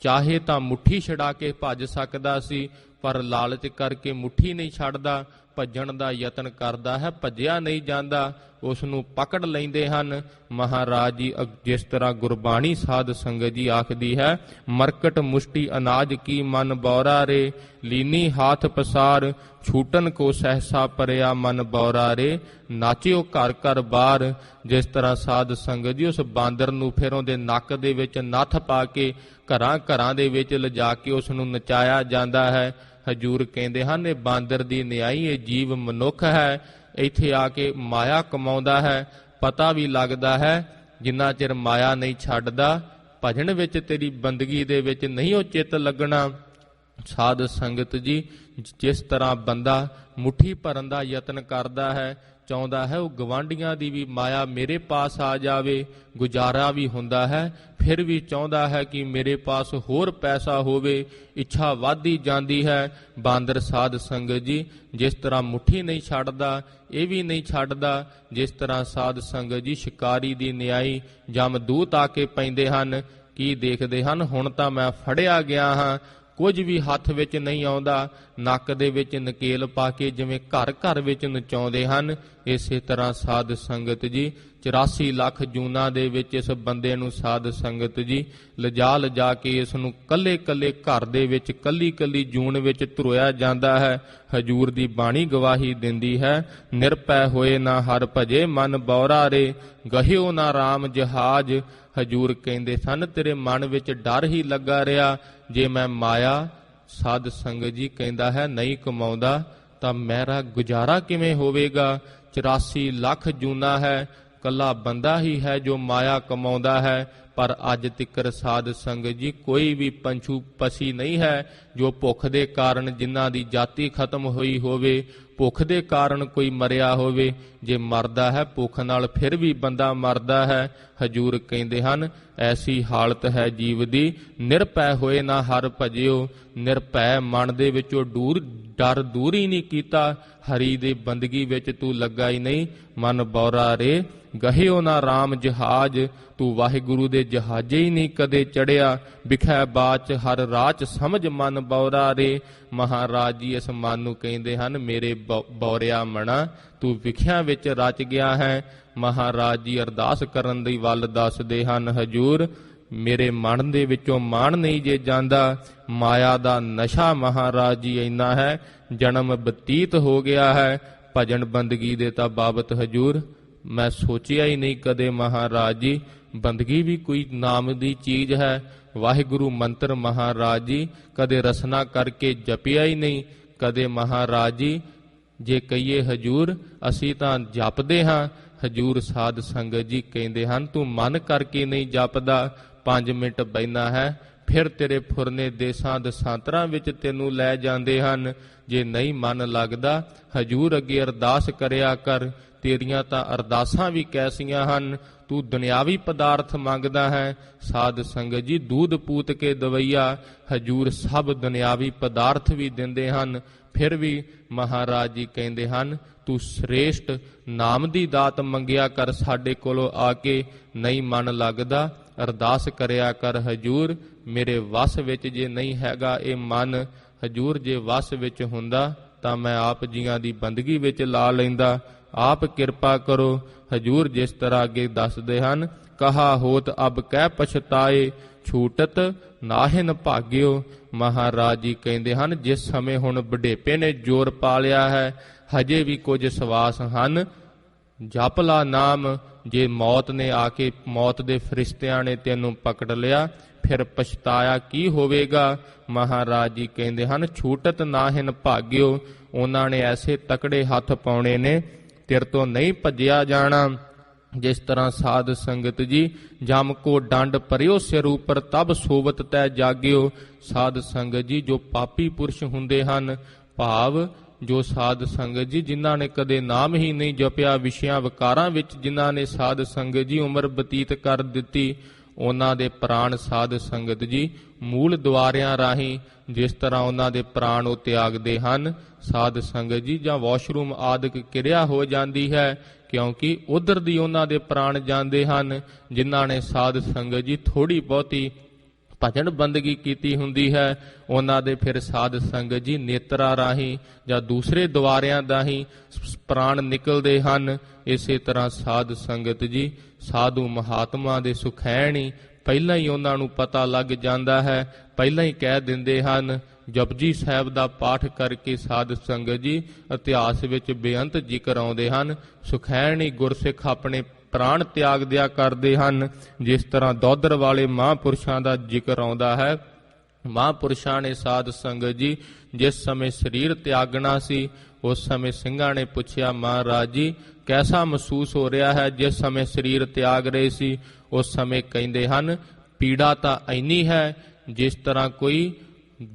ਚਾਹੇ ਤਾਂ ਮੁੱਠੀ ਛਡਾ ਕੇ ਭੱਜ ਸਕਦਾ ਸੀ, ਪਰ ਲਾਲਚ ਕਰਕੇ ਮੁੱਠੀ ਨਹੀਂ ਛੱਡਦਾ, ਭੱਜਣ ਦਾ ਯਤਨ ਕਰਦਾ ਹੈ, ਭੱਜਿਆ ਨਹੀਂ ਜਾਂਦਾ। ਉਸ ਨੂੰ ਪਕੜ ਲੈਂਦੇ ਹਨ। ਮਹਾਰਾਜ ਜੀ ਜਿਸ ਤਰ੍ਹਾਂ ਗੁਰਬਾਣੀ ਸਾਧ ਸੰਗਤ ਜੀ ਆਖਦੀ ਹੈ, ਮਰਕਟ ਮੁਸ਼ਟੀ ਅਨਾਜ ਕੀ ਮਨ ਬੌਰਾ ਰੇ, ਲੀਨੀ ਹਾਥ ਪਸਾਰ। ਛੂਟਨ ਕੋ ਸਹਿਸਾ ਪਰਿਆ ਮਨ ਬੌਰਾ ਰੇ, ਨਾਚਿਓ ਘਰ ਘਰ ਬਾਰ। ਜਿਸ ਤਰ੍ਹਾਂ ਸਾਧ ਸੰਗਤ ਜੀ ਉਸ ਬਾਂਦਰ ਨੂੰ ਫਿਰ ਉਹਦੇ ਨੱਕ ਦੇ ਵਿੱਚ ਨੱਥ ਪਾ ਕੇ ਘਰਾਂ ਘਰਾਂ ਦੇ ਵਿੱਚ ਲਿਜਾ ਕੇ ਉਸ ਨੂੰ ਨਚਾਇਆ ਜਾਂਦਾ ਹੈ। ਹਜੂਰ ਕਹਿੰਦੇ ਹਨ, ਇਹ ਬਾਂਦਰ ਦੀ ਨਿਆਈ, ਇਹ ਜੀਵ ਮਨੁੱਖ ਹੈ, ਇੱਥੇ ਆ ਕੇ ਮਾਇਆ ਕਮਾਉਂਦਾ ਹੈ। ਪਤਾ ਵੀ ਲੱਗਦਾ ਹੈ ਜਿੰਨਾ ਚਿਰ ਮਾਇਆ ਨਹੀਂ ਛੱਡਦਾ, ਭਜਨ ਵਿੱਚ ਤੇਰੀ ਬੰਦਗੀ ਦੇ ਵਿੱਚ ਨਹੀਂ ਉਹ ਚਿੱਤ ਲੱਗਣਾ। ਸਾਧ ਸੰਗਤ ਜੀ ਜਿਸ ਤਰ੍ਹਾਂ ਬੰਦਾ ਮੁੱਠੀ ਭਰਨ ਦਾ ਯਤਨ ਕਰਦਾ ਹੈ, ਚਾਹੁੰਦਾ ਹੈ ਉਹ ਗਵਾਂਢੀਆਂ ਦੀ ਵੀ ਮਾਇਆ ਮੇਰੇ ਪਾਸ ਆ ਜਾਵੇ, ਗੁਜ਼ਾਰਾ ਵੀ ਹੁੰਦਾ ਹੈ, ਫਿਰ ਵੀ ਚਾਹੁੰਦਾ ਹੈ ਕਿ ਮੇਰੇ ਪਾਸ ਹੋਰ ਪੈਸਾ ਹੋਵੇ, ਇੱਛਾ ਵੱਧਦੀ ਜਾਂਦੀ ਹੈ। ਬਾਂਦਰ ਸਾਧ ਸੰਗਤ ਜੀ ਜਿਸ ਤਰ੍ਹਾਂ ਮੁੱਠੀ ਨਹੀਂ ਛੱਡਦਾ, ਇਹ ਵੀ ਨਹੀਂ ਛੱਡਦਾ। ਜਿਸ ਤਰ੍ਹਾਂ ਸਾਧ ਸੰਗਤ ਜੀ ਸ਼ਿਕਾਰੀ ਦੀ ਨਿਆਈ ਜਮਦੂਤ ਆ ਕੇ ਪੈਂਦੇ ਹਨ, ਕੀ ਦੇਖਦੇ ਹਨ, ਹੁਣ ਤਾਂ ਮੈਂ ਫੜਿਆ ਗਿਆ ਹਾਂ, ਕੁਝ ਵੀ ਹੱਥ ਵਿੱਚ ਨਹੀਂ ਆਉਂਦਾ। ਨੱਕ ਦੇ ਵਿੱਚ ਨਕੇਲ ਪਾ ਕੇ ਜਿਵੇਂ ਘਰ ਘਰ ਵਿੱਚ ਨਚਾਉਂਦੇ ਹਨ, ਇਸੇ ਤਰ੍ਹਾਂ ਸਾਧ ਸੰਗਤ ਜੀ 84 ਲੱਖ ਜੂਨਾਂ ਦੇ ਵਿੱਚ ਇਸ ਬੰਦੇ ਨੂੰ ਸਾਧ ਸੰਗਤ ਜੀ ਲਿਜਾ ਕੇ ਇਸ ਨੂੰ ਕੱਲੇ ਕੱਲੇ ਘਰ ਦੇ ਵਿੱਚ ਕੱਲੀ ਕੱਲੀ ਜੂਨ ਵਿੱਚ ਧਰੋਇਆ ਜਾਂਦਾ ਹੈ। ਹਜੂਰ ਦੀ ਬਾਣੀ ਗਵਾਹੀ ਦਿੰਦੀ ਹੈ, ਨਿਰਭੈ ਹੋਏ ਨਾ ਹਰ ਭਜੇ ਮਨ ਬੌਰਾ ਰੇ, ਗਹਿਓ ਨਾ ਰਾਮ ਜਹਾਜ। ਹਜੂਰ ਕਹਿੰਦੇ ਸਨ ਤੇਰੇ ਮਨ ਵਿੱਚ ਡਰ ਹੀ ਲੱਗਾ ਰਿਹਾ, ਜੇ ਮੈਂ ਮਾਇਆ ਸਾਧ ਸੰਗਤ ਜੀ ਕਹਿੰਦਾ ਹੈ ਨਹੀਂ ਕਮਾਉਂਦਾ ਤਾਂ ਮੇਰਾ ਗੁਜ਼ਾਰਾ ਕਿਵੇਂ ਹੋਵੇਗਾ। 84 ਲੱਖ ਜੂਨਾ ਹੈ, ਕੱਲਾ ਬੰਦਾ ਹੀ ਹੈ ਜੋ ਮਾਇਆ ਕਮਾਉਂਦਾ ਹੈ। ਪਰ ਅੱਜ ਤਿੱਕਰ ਸਾਧ ਸੰਗਤ ਜੀ ਕੋਈ ਵੀ ਪੰਛੂ ਪਸੀ ਨਹੀਂ ਹੈ ਜੋ ਭੁੱਖ ਦੇ ਕਾਰਨ ਜਿਨ੍ਹਾਂ ਦੀ ਜਾਤੀ ਖਤਮ ਹੋਈ ਹੋਵੇ, ਭੁੱਖ ਦੇ ਕਾਰਨ ਕੋਈ ਮਰਿਆ ਹੋਵੇ। ਜੇ ਮਰਦਾ ਹੈ ਭੁੱਖ ਨਾਲ ਫਿਰ ਵੀ ਬੰਦਾ ਮਰਦਾ ਹੈ। ਹਜੂਰ ਕਹਿੰਦੇ ਹਨ ਐਸੀ ਹਾਲਤ ਹੈ ਜੀਵ ਦੀ, ਨਿਰਭੈ ਹੋਏ ਨਾ ਹਰ ਭਜਿਓ। ਨਿਰਭੈ ਮਨ ਦੇ ਵਿੱਚੋਂ ਡਰ ਦੂਰ ਹੀ ਨਹੀਂ ਕੀਤਾ, ਹਰੀ ਦੀ ਬੰਦਗੀ ਵਿੱਚ ਤੂੰ ਲੱਗਾ ਹੀ ਨਹੀਂ। ਮਨ ਬੌਰਾ ਰੇ ਗਹਿਓ ਨਾ ਰਾਮ ਜਹਾਜ, ਤੂੰ ਵਾਹਿਗੁਰੂ ਦੇ ਜਹਾਜੇ ਹੀ ਨਹੀਂ ਕਦੇ ਚੜਿਆ। ਵਿਖੈ ਬਾਚ ਹਰ ਰਾਚ ਸਮਝ ਮਨ ਬੌਰਾ ਰੇ। ਮਹਾਰਾਜ ਜੀ ਇਸ ਮਨ ਨੂੰ ਕਹਿੰਦੇ ਹਨ ਮੇਰੇ ਬੌਰਿਆ ਮਣਾ, ਤੂੰ ਵਿਖਿਆ ਵਿੱਚ ਰਚ ਗਿਆ ਹੈ। ਮਹਾਰਾਜ ਜੀ ਅਰਦਾਸ ਕਰਨ ਦੀ ਵੱਲ ਦੱਸਦੇ ਹਨ, ਹਜੂਰ ਮੇਰੇ ਮਨ ਦੇ ਵਿੱਚੋਂ ਮਾਣ ਨਹੀਂ ਜੇ ਜਾਂਦਾ। ਮਾਇਆ ਦਾ ਨਸ਼ਾ ਮਹਾਰਾਜ ਜੀ ਇੰਨਾ ਹੈ, ਜਨਮ ਬਤੀਤ ਹੋ ਗਿਆ ਹੈ। ਭਜਨ ਬੰਦਗੀ ਦੇ ਤਾਂ ਬਾਬਤ ਹਜੂਰ ਮੈਂ ਸੋਚਿਆ ਹੀ ਨਹੀਂ ਕਦੇ। ਮਹਾਰਾਜ ਜੀ ਬੰਦਗੀ ਵੀ ਕੋਈ ਨਾਮ ਦੀ ਚੀਜ਼ ਹੈ। ਵਾਹਿਗੁਰੂ ਮੰਤਰ ਮਹਾਰਾਜ ਜੀ ਕਦੇ ਰਸਨਾ ਕਰਕੇ ਜਪਿਆ ਹੀ ਨਹੀਂ। ਕਦੇ ਮਹਾਰਾਜ ਜੀ ਜੇ ਕਹੀਏ ਹਜੂਰ ਅਸੀਂ ਤਾਂ ਜਪਦੇ ਹਾਂ, ਹਜੂਰ ਸਾਧ ਸੰਗਤ ਜੀ ਕਹਿੰਦੇ ਹਨ ਤੂੰ ਮਨ ਕਰਕੇ ਨਹੀਂ ਜਪਦਾ। 5 ਮਿੰਟ ਬਹਿਨਾ ਹੈ, ਫਿਰ ਤੇਰੇ ਫੁਰਨੇ ਦੇਸਾਂ ਦਸਾਂਤਰਾਂ ਵਿੱਚ ਤੈਨੂੰ ਲੈ ਜਾਂਦੇ ਹਨ। ਜੇ ਨਹੀਂ ਮਨ ਲੱਗਦਾ ਹਜੂਰ ਅੱਗੇ ਅਰਦਾਸ ਕਰਿਆ ਕਰ। ਤੇਰੀਆਂ ਤਾਂ ਅਰਦਾਸਾਂ ਵੀ ਕੈਸੀਆਂ ਹਨ, ਤੂੰ ਦੁਨਿਆਵੀ ਪਦਾਰਥ ਮੰਗਦਾ ਹੈ। ਸਾਧ ਸੰਗਤ ਜੀ ਦੂਧ ਪੂਤ ਕੇ ਦਵਈਆ, ਹਜੂਰ ਸਭ ਦੁਨਿਆਵੀ ਪਦਾਰਥ ਵੀ ਦਿੰਦੇ ਹਨ। ਫਿਰ ਵੀ ਮਹਾਰਾਜ ਜੀ ਕਹਿੰਦੇ ਹਨ ਤੂੰ ਸ੍ਰੇਸ਼ਟ ਨਾਮ ਦੀ ਦਾਤ ਮੰਗਿਆ ਕਰ ਸਾਡੇ ਕੋਲੋਂ ਆ ਕੇ। ਨਹੀਂ ਮਨ ਲੱਗਦਾ ਅਰਦਾਸ ਕਰਿਆ ਕਰ ਹਜੂਰ, ਮੇਰੇ ਵਸ ਵਿੱਚ ਜੇ ਨਹੀਂ ਹੈਗਾ ਇਹ ਮਨ, ਹਜੂਰ ਜੇ ਵਸ ਵਿੱਚ ਹੁੰਦਾ ਤਾਂ ਮੈਂ ਆਪ ਜੀਆਂ ਦੀ ਬੰਦਗੀ ਵਿੱਚ ਲਾ ਲੈਂਦਾ। ਆਪ ਕਿਰਪਾ ਕਰੋ। ਹਜੂਰ ਜਿਸ ਤਰ੍ਹਾਂ ਅੱਗੇ ਦੱਸਦੇ ਹਨ, ਕਹਾ ਹੋਤ ਅਬ ਕਹਿ ਪਛਤਾਏ, ਛੂਟਤ ਨਾਹਿਨ ਭਾਗਿਓ। ਮਹਾਰਾਜ ਜੀ ਕਹਿੰਦੇ ਹਨ ਜਿਸ ਸਮੇਂ ਹੁਣ ਬੁਢੇਪੇ ਨੇ ਜ਼ੋਰ ਪਾ ਲਿਆ ਹੈ, ਹਜੇ ਵੀ ਕੁਝ ਸਵਾਸ ਹਨ, ਜਪ ਲਾ ਨਾਮ। ਜੇ ਮੌਤ ਨੇ ਆ ਕੇ, ਮੌਤ ਦੇ ਫਰਿਸ਼ਤਿਆਂ ਨੇ ਤੈਨੂੰ ਪਕੜ ਲਿਆ, ਫਿਰ ਪਛਤਾਇਆ ਕੀ ਹੋਵੇਗਾ। ਮਹਾਰਾਜ ਜੀ ਕਹਿੰਦੇ ਹਨ ਛੂਟਤ ਨਾਹਿਨ ਭਾਗਿਓ। ਉਹਨਾਂ ਨੇ ਐਸੇ ਤਕੜੇ ਹੱਥ ਪਾਉਣੇ ਨੇ, ਤੇਰੇ ਤੋਂ ਨਹੀਂ ਭੱਜਿਆ ਜਾਣਾ। ਜਿਸ ਤਰ੍ਹਾਂ ਸਾਧ ਸੰਗਤ ਜੀ ਜਮ ਕੋ ਡੰਡ ਪਰਿਓ ਸਿਰ ਉਪਰ ਤਬ ਸੋਵਤ ਤੈ ਜਾਗਿਓ। ਸਾਧ ਸੰਗਤ ਜੀ ਜੋ ਪਾਪੀ ਪੁਰਸ਼ ਹੁੰਦੇ ਹਨ, ਭਾਵ ਜੋ ਸਾਧ ਸੰਗਤ ਜੀ ਜਿਨ੍ਹਾਂ ਨੇ ਕਦੇ ਨਾਮ ਹੀ ਨਹੀਂ ਜਪਿਆ, ਵਿਸ਼ਿਆਂ ਵਿਕਾਰਾਂ ਵਿੱਚ ਜਿਨ੍ਹਾਂ ਨੇ ਸਾਧ ਸੰਗਤ ਜੀ ਉਮਰ ਬਤੀਤ ਕਰ ਦਿੱਤੀ, ਉਹਨਾਂ ਦੇ ਪ੍ਰਾਣ ਸਾਧ ਸੰਗਤ ਜੀ ਮੂਲ ਦੁਆਰਿਆਂ ਰਾਹੀਂ ਜਿਸ ਤਰ੍ਹਾਂ ਉਹਨਾਂ ਦੇ ਪ੍ਰਾਣ ਉਹ ਤਿਆਗਦੇ ਹਨ, ਸਾਧ ਸੰਗਤ ਜੀ ਜਾਂ ਵਾਸ਼ਰੂਮ ਆਦਿਕ ਕਿਰਿਆ ਹੋ ਜਾਂਦੀ ਹੈ, ਕਿਉਂਕਿ ਉਧਰ ਦੀ ਉਹਨਾਂ ਦੇ ਪ੍ਰਾਣ ਜਾਂਦੇ ਹਨ। ਜਿਨ੍ਹਾਂ ਨੇ ਸਾਧ ਸੰਗਤ ਜੀ ਥੋੜ੍ਹੀ ਬਹੁਤੀ ਭਜਨ ਬੰਦਗੀ ਕੀਤੀ ਹੁੰਦੀ ਹੈ, ਉਹਨਾਂ ਦੇ ਫਿਰ ਸਾਧ ਸੰਗਤ ਜੀ ਨੇਤਰਾਂ ਰਾਹੀਂ ਜਾਂ ਦੂਸਰੇ ਦੁਆਰਿਆਂ ਦਾ ਹੀ ਪ੍ਰਾਣ ਨਿਕਲਦੇ ਹਨ। ਇਸੇ ਤਰ੍ਹਾਂ ਸਾਧ ਸੰਗਤ ਜੀ ਸਾਧੂ ਮਹਾਤਮਾ ਦੇ ਸੁਖੈਣੀ ਪਹਿਲਾਂ ਹੀ ਉਹਨਾਂ ਨੂੰ ਪਤਾ ਲੱਗ ਜਾਂਦਾ ਹੈ, ਪਹਿਲਾਂ ਹੀ ਕਹਿ ਦਿੰਦੇ ਹਨ। ਜਪਜੀ ਸਾਹਿਬ ਦਾ ਪਾਠ ਕਰਕੇ ਸਾਧ ਸੰਗਤ ਜੀ ਇਤਿਹਾਸ ਵਿੱਚ ਬੇਅੰਤ ਜ਼ਿਕਰ ਆਉਂਦੇ ਹਨ। ਸੁਖੈਣੀ ਗੁਰਸਿੱਖ ਆਪਣੇ ਪ੍ਰਾਣ ਤਿਆਗ ਦਿਆ ਕਰਦੇ ਹਨ। ਜਿਸ ਤਰ੍ਹਾਂ ਦੌਧਰ ਵਾਲੇ ਮਹਾਂਪੁਰਸ਼ਾਂ ਦਾ ਜ਼ਿਕਰ ਆਉਂਦਾ ਹੈ, ਮਹਾਂਪੁਰਸ਼ਾਂ ਨੇ ਸਾਧ ਸੰਗਤ ਜੀ ਜਿਸ ਸਮੇਂ ਸਰੀਰ ਤਿਆਗਣਾ ਸੀ, ਉਸ ਸਮੇਂ ਸਿੰਘਾਂ ਨੇ ਪੁੱਛਿਆ ਮਹਾਰਾਜ ਜੀ ਕੈਸਾ ਮਹਿਸੂਸ ਹੋ ਰਿਹਾ ਹੈ ਜਿਸ ਸਮੇਂ ਸਰੀਰ ਤਿਆਗ ਰਹੇ ਸੀ। ਉਸ ਸਮੇਂ ਕਹਿੰਦੇ ਹਨ ਪੀੜਾ ਤਾਂ ਇੰਨੀ ਹੈ ਜਿਸ ਤਰ੍ਹਾਂ ਕੋਈ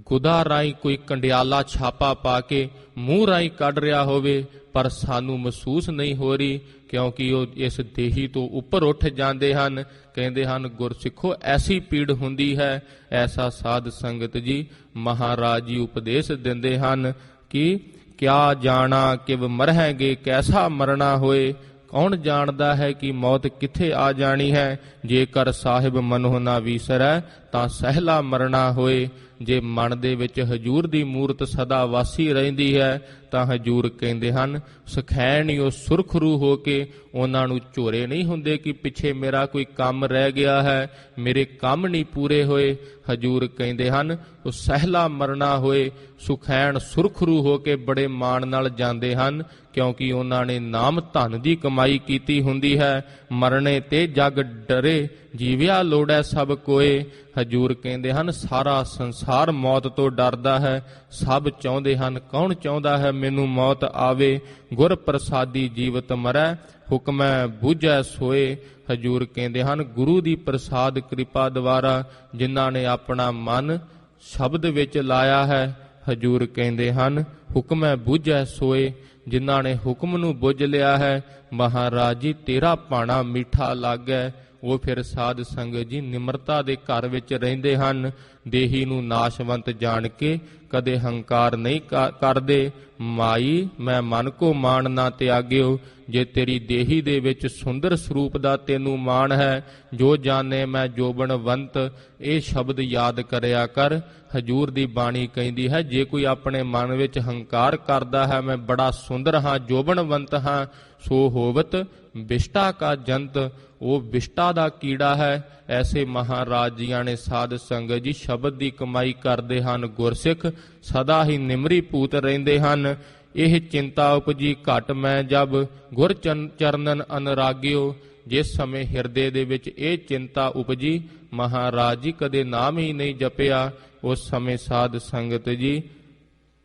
ਗੁਦਾ ਰਾਹੀਂ ਕੋਈ ਕੰਡਿਆਲਾ ਛਾਪਾ ਪਾ ਕੇ ਮੂੰਹ ਰਾਹੀਂ ਕੱਢ ਰਿਹਾ ਹੋਵੇ, ਪਰ ਸਾਨੂੰ ਮਹਿਸੂਸ ਨਹੀਂ ਹੋ ਰਹੀ, ਕਿਉਂਕਿ ਉਹ ਇਸ ਦੇਹੀ ਤੋਂ ਉੱਪਰ ਉੱਠ ਜਾਂਦੇ ਹਨ। ਕਹਿੰਦੇ ਹਨ ਗੁਰਸਿੱਖੋ ਐਸੀ ਪੀੜ ਹੁੰਦੀ ਹੈ। ਐਸਾ ਸਾਧ ਸੰਗਤ ਜੀ ਮਹਾਰਾਜ ਜੀ ਉਪਦੇਸ਼ ਦਿੰਦੇ ਹਨ ਕਿ ਕਿਆ ਜਾਣਾ ਕਿਵ ਮਰਹੈਂਗੇ ਕੈਸਾ ਮਰਨਾ ਹੋਏ। ਕੌਣ ਜਾਣਦਾ ਹੈ ਕਿ ਮੌਤ ਕਿੱਥੇ ਆ ਜਾਣੀ ਹੈ। ਜੇਕਰ ਸਾਹਿਬ ਮਨੋ ਨਾ ਵੀਸਰੈ ਤਾਂ ਸਹਿਲਾ ਮਰਨਾ ਹੋਏ। ਜੇ ਮਨ ਦੇ ਵਿੱਚ ਹਜੂਰ ਦੀ ਮੂਰਤ ਸਦਾ ਵਾਸੀ ਰਹਿੰਦੀ ਹੈ ਤਾਂ ਹਜੂਰ ਕਹਿੰਦੇ ਹਨ ਸੁਖੈਣਿਓ ਸੁਰਖਰੂ ਹੋ ਕੇ ਉਹਨਾਂ ਨੂੰ ਝੋਰੇ ਨਹੀਂ ਹੁੰਦੇ ਕਿ ਪਿੱਛੇ ਮੇਰਾ ਕੋਈ ਕੰਮ ਰਹਿ ਗਿਆ ਹੈ, ਮੇਰੇ ਕੰਮ ਨਹੀਂ ਪੂਰੇ ਹੋਏ। ਹਜੂਰ ਕਹਿੰਦੇ ਹਨ ਉਹ ਸਹਿਲਾ ਮਰਨਾ ਹੋਏ। ਸੁਖੈਣ ਸੁਰਖਰੂ ਹੋ ਕੇ ਬੜੇ ਮਾਣ ਨਾਲ ਜਾਂਦੇ ਹਨ, ਕਿਉਂਕਿ ਉਹਨਾਂ ਨੇ ਨਾਮ ਧਨ ਦੀ ਕਮਾਈ ਕੀਤੀ ਹੁੰਦੀ ਹੈ। ਮਰਨੇ ਤੇ ਜਗ ਡਰੇ ਜੀਵਿਆ ਲੋੜੈ ਸਭ ਕੋਏ। ਹਜੂਰ ਕਹਿੰਦੇ ਹਨ ਸਾਰਾ ਸੰਸਾਰ ਮੌਤ ਤੋਂ ਡਰਦਾ ਹੈ, ਸਭ ਚਾਹੁੰਦੇ ਹਨ ਕੌਣ ਚਾਹੁੰਦਾ ਹੈ ਮੈਨੂੰ ਮੌਤ ਆਵੇ। ਗੁਰ ਪ੍ਰਸਾਦੀ ਜੀਵਤ ਮਰੈ ਹੁਕਮੈ ਬੂਝੈ ਸੋਏ। ਹਜੂਰ ਕਹਿੰਦੇ ਹਨ ਗੁਰੂ ਦੀ ਪ੍ਰਸਾਦ ਕਿਰਪਾ ਦੁਆਰਾ ਜਿਨ੍ਹਾਂ ਨੇ ਆਪਣਾ ਮਨ ਸ਼ਬਦ ਵਿੱਚ ਲਾਇਆ ਹੈ, ਹਜੂਰ ਕਹਿੰਦੇ ਹਨ ਹੁਕਮੈ ਬੂਝੈ ਸੋਏ। ਜਿਨ੍ਹਾਂ ਨੇ ਹੁਕਮ ਨੂੰ ਬੁੱਝ ਲਿਆ ਹੈ, ਮਹਾਰਾਜ ਜੀ ਤੇਰਾ ਭਾਣਾ ਮਿੱਠਾ ਲੱਗੈ। ਉਹ ਫਿਰ ਸਾਧ ਸੰਗਤ ਜੀ ਨਿਮਰਤਾ ਦੇ ਘਰ ਵਿੱਚ ਰਹਿੰਦੇ ਹਨ। ਦੇਹੀ ਨੂੰ ਨਾਸ਼ਵੰਤ ਜਾਣ ਕੇ ਕਦੇ ਹੰਕਾਰ ਨਹੀਂ ਕਰਦੇ। ਮਾਈ ਮੈਂ ਮਨ ਕੋ ਮਾਣ ਨਾ ਤਿਆਗਿਓ। ਜੇ ਤੇਰੀ ਦੇਹੀ ਦੇ ਵਿੱਚ ਸੁੰਦਰ ਸਰੂਪ ਦਾ ਤੈਨੂੰ ਮਾਣ ਹੈ, ਜੋ ਜਾਣੇ ਮੈਂ ਜੋਬਨਵੰਤ, ਇਹ ਸ਼ਬਦ ਯਾਦ ਕਰਿਆ ਕਰ। ਹਜੂਰ ਦੀ ਬਾਣੀ ਕਹਿੰਦੀ ਹੈ ਜੇ ਕੋਈ ਆਪਣੇ ਮਨ ਵਿੱਚ ਹੰਕਾਰ ਕਰਦਾ ਹੈ ਮੈਂ ਬੜਾ ਸੁੰਦਰ ਹਾਂ, ਜੋਬਨਵੰਤ ਹਾਂ, ਸੋ ਹੋਵਤ ਵਿਸ਼ਟਾ ਕਾ ਜੰਤ, ਉਹ ਵਿਸ਼ਟਾ ਦਾ ਕੀੜਾ ਹੈ। ਐਸੇ ਮਹਾਰਾਜ ਜੀਆਂ ਨੇ ਸਾਧ ਸੰਗਤ ਜੀ ਸ਼ਬਦ ਦੀ ਕਮਾਈ ਕਰਦੇ ਹਨ। ਗੁਰਸਿੱਖ ਸਦਾ ਹੀ ਨਿਮਰੀ ਪੂਤ ਰਹਿੰਦੇ ਹਨ। ਇਹ ਚਿੰਤਾ ਉਪਜੀ ਘਟ ਮੈਂ ਜਬ ਗੁਰ ਚਰਨਨ ਅਨਰਾਗਿਓ। ਜਿਸ ਸਮੇਂ ਹਿਰਦੇ ਦੇ ਵਿੱਚ ਇਹ ਚਿੰਤਾ ਉਪਜੀ, ਮਹਾਰਾਜ ਜੀ ਕਦੇ ਨਾਮ ਹੀ ਨਹੀਂ ਜਪਿਆ, ਉਸ ਸਮੇਂ ਸਾਧ ਸੰਗਤ ਜੀ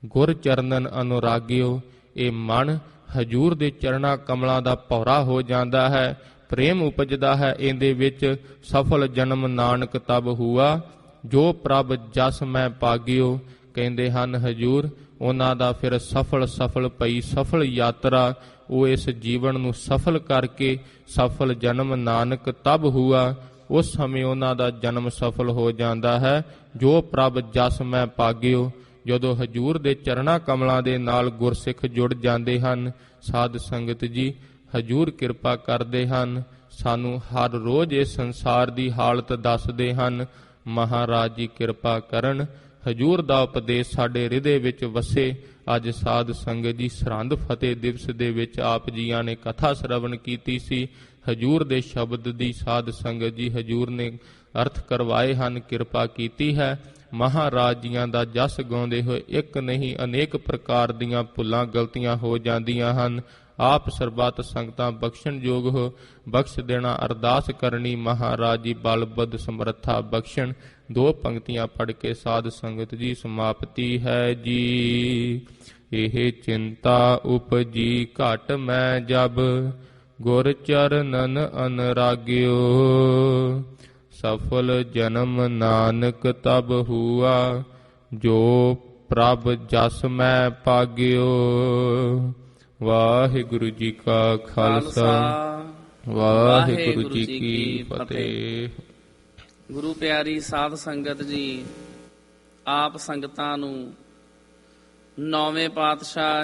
ਗੁਰ ਚਰਨਨ ਅਨੁਰਾਗਿਓ ਇਹ ਮਨ ਹਜੂਰ ਦੇ ਚਰਣਾ ਕਮਲਾਂ ਦਾ ਭੌਰਾ ਹੋ ਜਾਂਦਾ ਹੈ, ਪ੍ਰੇਮ ਉਪਜਦਾ ਹੈ ਇਹਦੇ ਵਿੱਚ। ਸਫਲ ਜਨਮ ਨਾਨਕ ਤਬ ਹੁਆ, ਜੋ ਪ੍ਰਭ ਜਸ ਮੈਂ ਪਾਗਿਓ। ਕਹਿੰਦੇ ਹਨ ਹਜੂਰ, ਉਹਨਾਂ ਦਾ ਫਿਰ ਸਫਲ ਪਈ ਸਫਲ ਯਾਤਰਾ। ਉਹ ਇਸ ਜੀਵਨ ਨੂੰ ਸਫਲ ਕਰਕੇ ਸਫਲ ਜਨਮ ਨਾਨਕ ਤਬ ਹੁਆ, ਉਸ ਸਮੇਂ ਉਹਨਾਂ ਦਾ ਜਨਮ ਸਫਲ ਹੋ ਜਾਂਦਾ ਹੈ। ਜੋ ਪ੍ਰਭ ਜਸ ਮੈਂ ਪਾਗਿਓ। ਜਦੋਂ ਹਜੂਰ ਦੇ ਚਰਣਾ ਕਮਲਾਂ ਦੇ ਨਾਲ ਗੁਰਸਿੱਖ ਜੁੜ ਜਾਂਦੇ ਹਨ, ਸਾਧ ਸੰਗਤ ਜੀ ਹਜੂਰ ਕਿਰਪਾ ਕਰਦੇ ਹਨ, ਸਾਨੂੰ ਹਰ ਰੋਜ਼ ਇਸ ਸੰਸਾਰ ਦੀ ਹਾਲਤ ਦੱਸਦੇ ਹਨ। ਮਹਾਰਾਜ ਜੀ ਕਿਰਪਾ ਕਰਨ, ਹਜੂਰ ਦਾ ਉਪਦੇਸ਼ ਸਾਡੇ ਹਿਰਦੇ ਵਿੱਚ ਵਸੇ। ਅੱਜ ਸਾਧ ਸੰਗਤ ਜੀ ਸਰਹੰਦ ਫਤਿਹ ਦਿਵਸ ਦੇ ਵਿੱਚ ਆਪ ਜੀਆਂ ਨੇ ਕਥਾ ਸ਼ਰਵਣ ਕੀਤੀ ਸੀ। ਹਜੂਰ ਦੇ ਸ਼ਬਦ ਦੀ ਸਾਧ ਸੰਗਤ ਜੀ ਹਜੂਰ ਨੇ ਅਰਥ ਕਰਵਾਏ ਹਨ, ਕਿਰਪਾ ਕੀਤੀ ਹੈ। ਮਹਾਰਾਜ ਜੀਆਂ ਦਾ ਜਸ ਗਾਉਂਦੇ ਹੋਏ ਇੱਕ ਨਹੀਂ ਅਨੇਕ ਪ੍ਰਕਾਰ ਦੀਆਂ ਭੁੱਲਾਂ ਗਲਤੀਆਂ ਹੋ ਜਾਂਦੀਆਂ ਹਨ। ਆਪ ਸਰਬੱਤ ਸੰਗਤਾਂ ਬਖਸ਼ਣ ਯੋਗ ਹੋ, ਬਖਸ਼ ਦੇਣਾ ਅਰਦਾਸ ਕਰਨੀ, ਮਹਾਰਾਜ ਜੀ ਬਲ ਬੁੱਧ ਸਮਰੱਥਾ ਬਖਸ਼ਣ। ਦੋ ਪੰਕਤੀਆਂ ਪੜ੍ਹ ਕੇ ਸਾਧ ਸੰਗਤ ਜੀ ਸਮਾਪਤੀ ਹੈ ਜੀ। ਇਹ ਚਿੰਤਾ ਉਪਜੀ ਘਟ ਮੈਂ ਜਬ, ਗੁਰ ਚਰਨਨ ਅਨਰਾਗਿਓ। ਸਫਲ ਜਨਮ ਨਾਨਕ ਤਬ ਹੁਆ, ਜੋ ਪ੍ਰਭ ਜਸ ਮੈਂ ਪਾਗਿਓ। ਵਾਹਿਗੁਰੂ ਜੀ ਕਾ ਖਾਲਸਾ, ਵਾਹਿਗੁਰੂ ਜੀ ਕੀ ਫਤਿਹ। ਗੁਰੂ ਪਿਆਰੀ ਸਾਧ ਸੰਗਤ ਜੀ, ਆਪ ਸੰਗਤਾਂ ਨੂੰ ਨੌਵੇਂ ਪਾਤਸ਼ਾਹ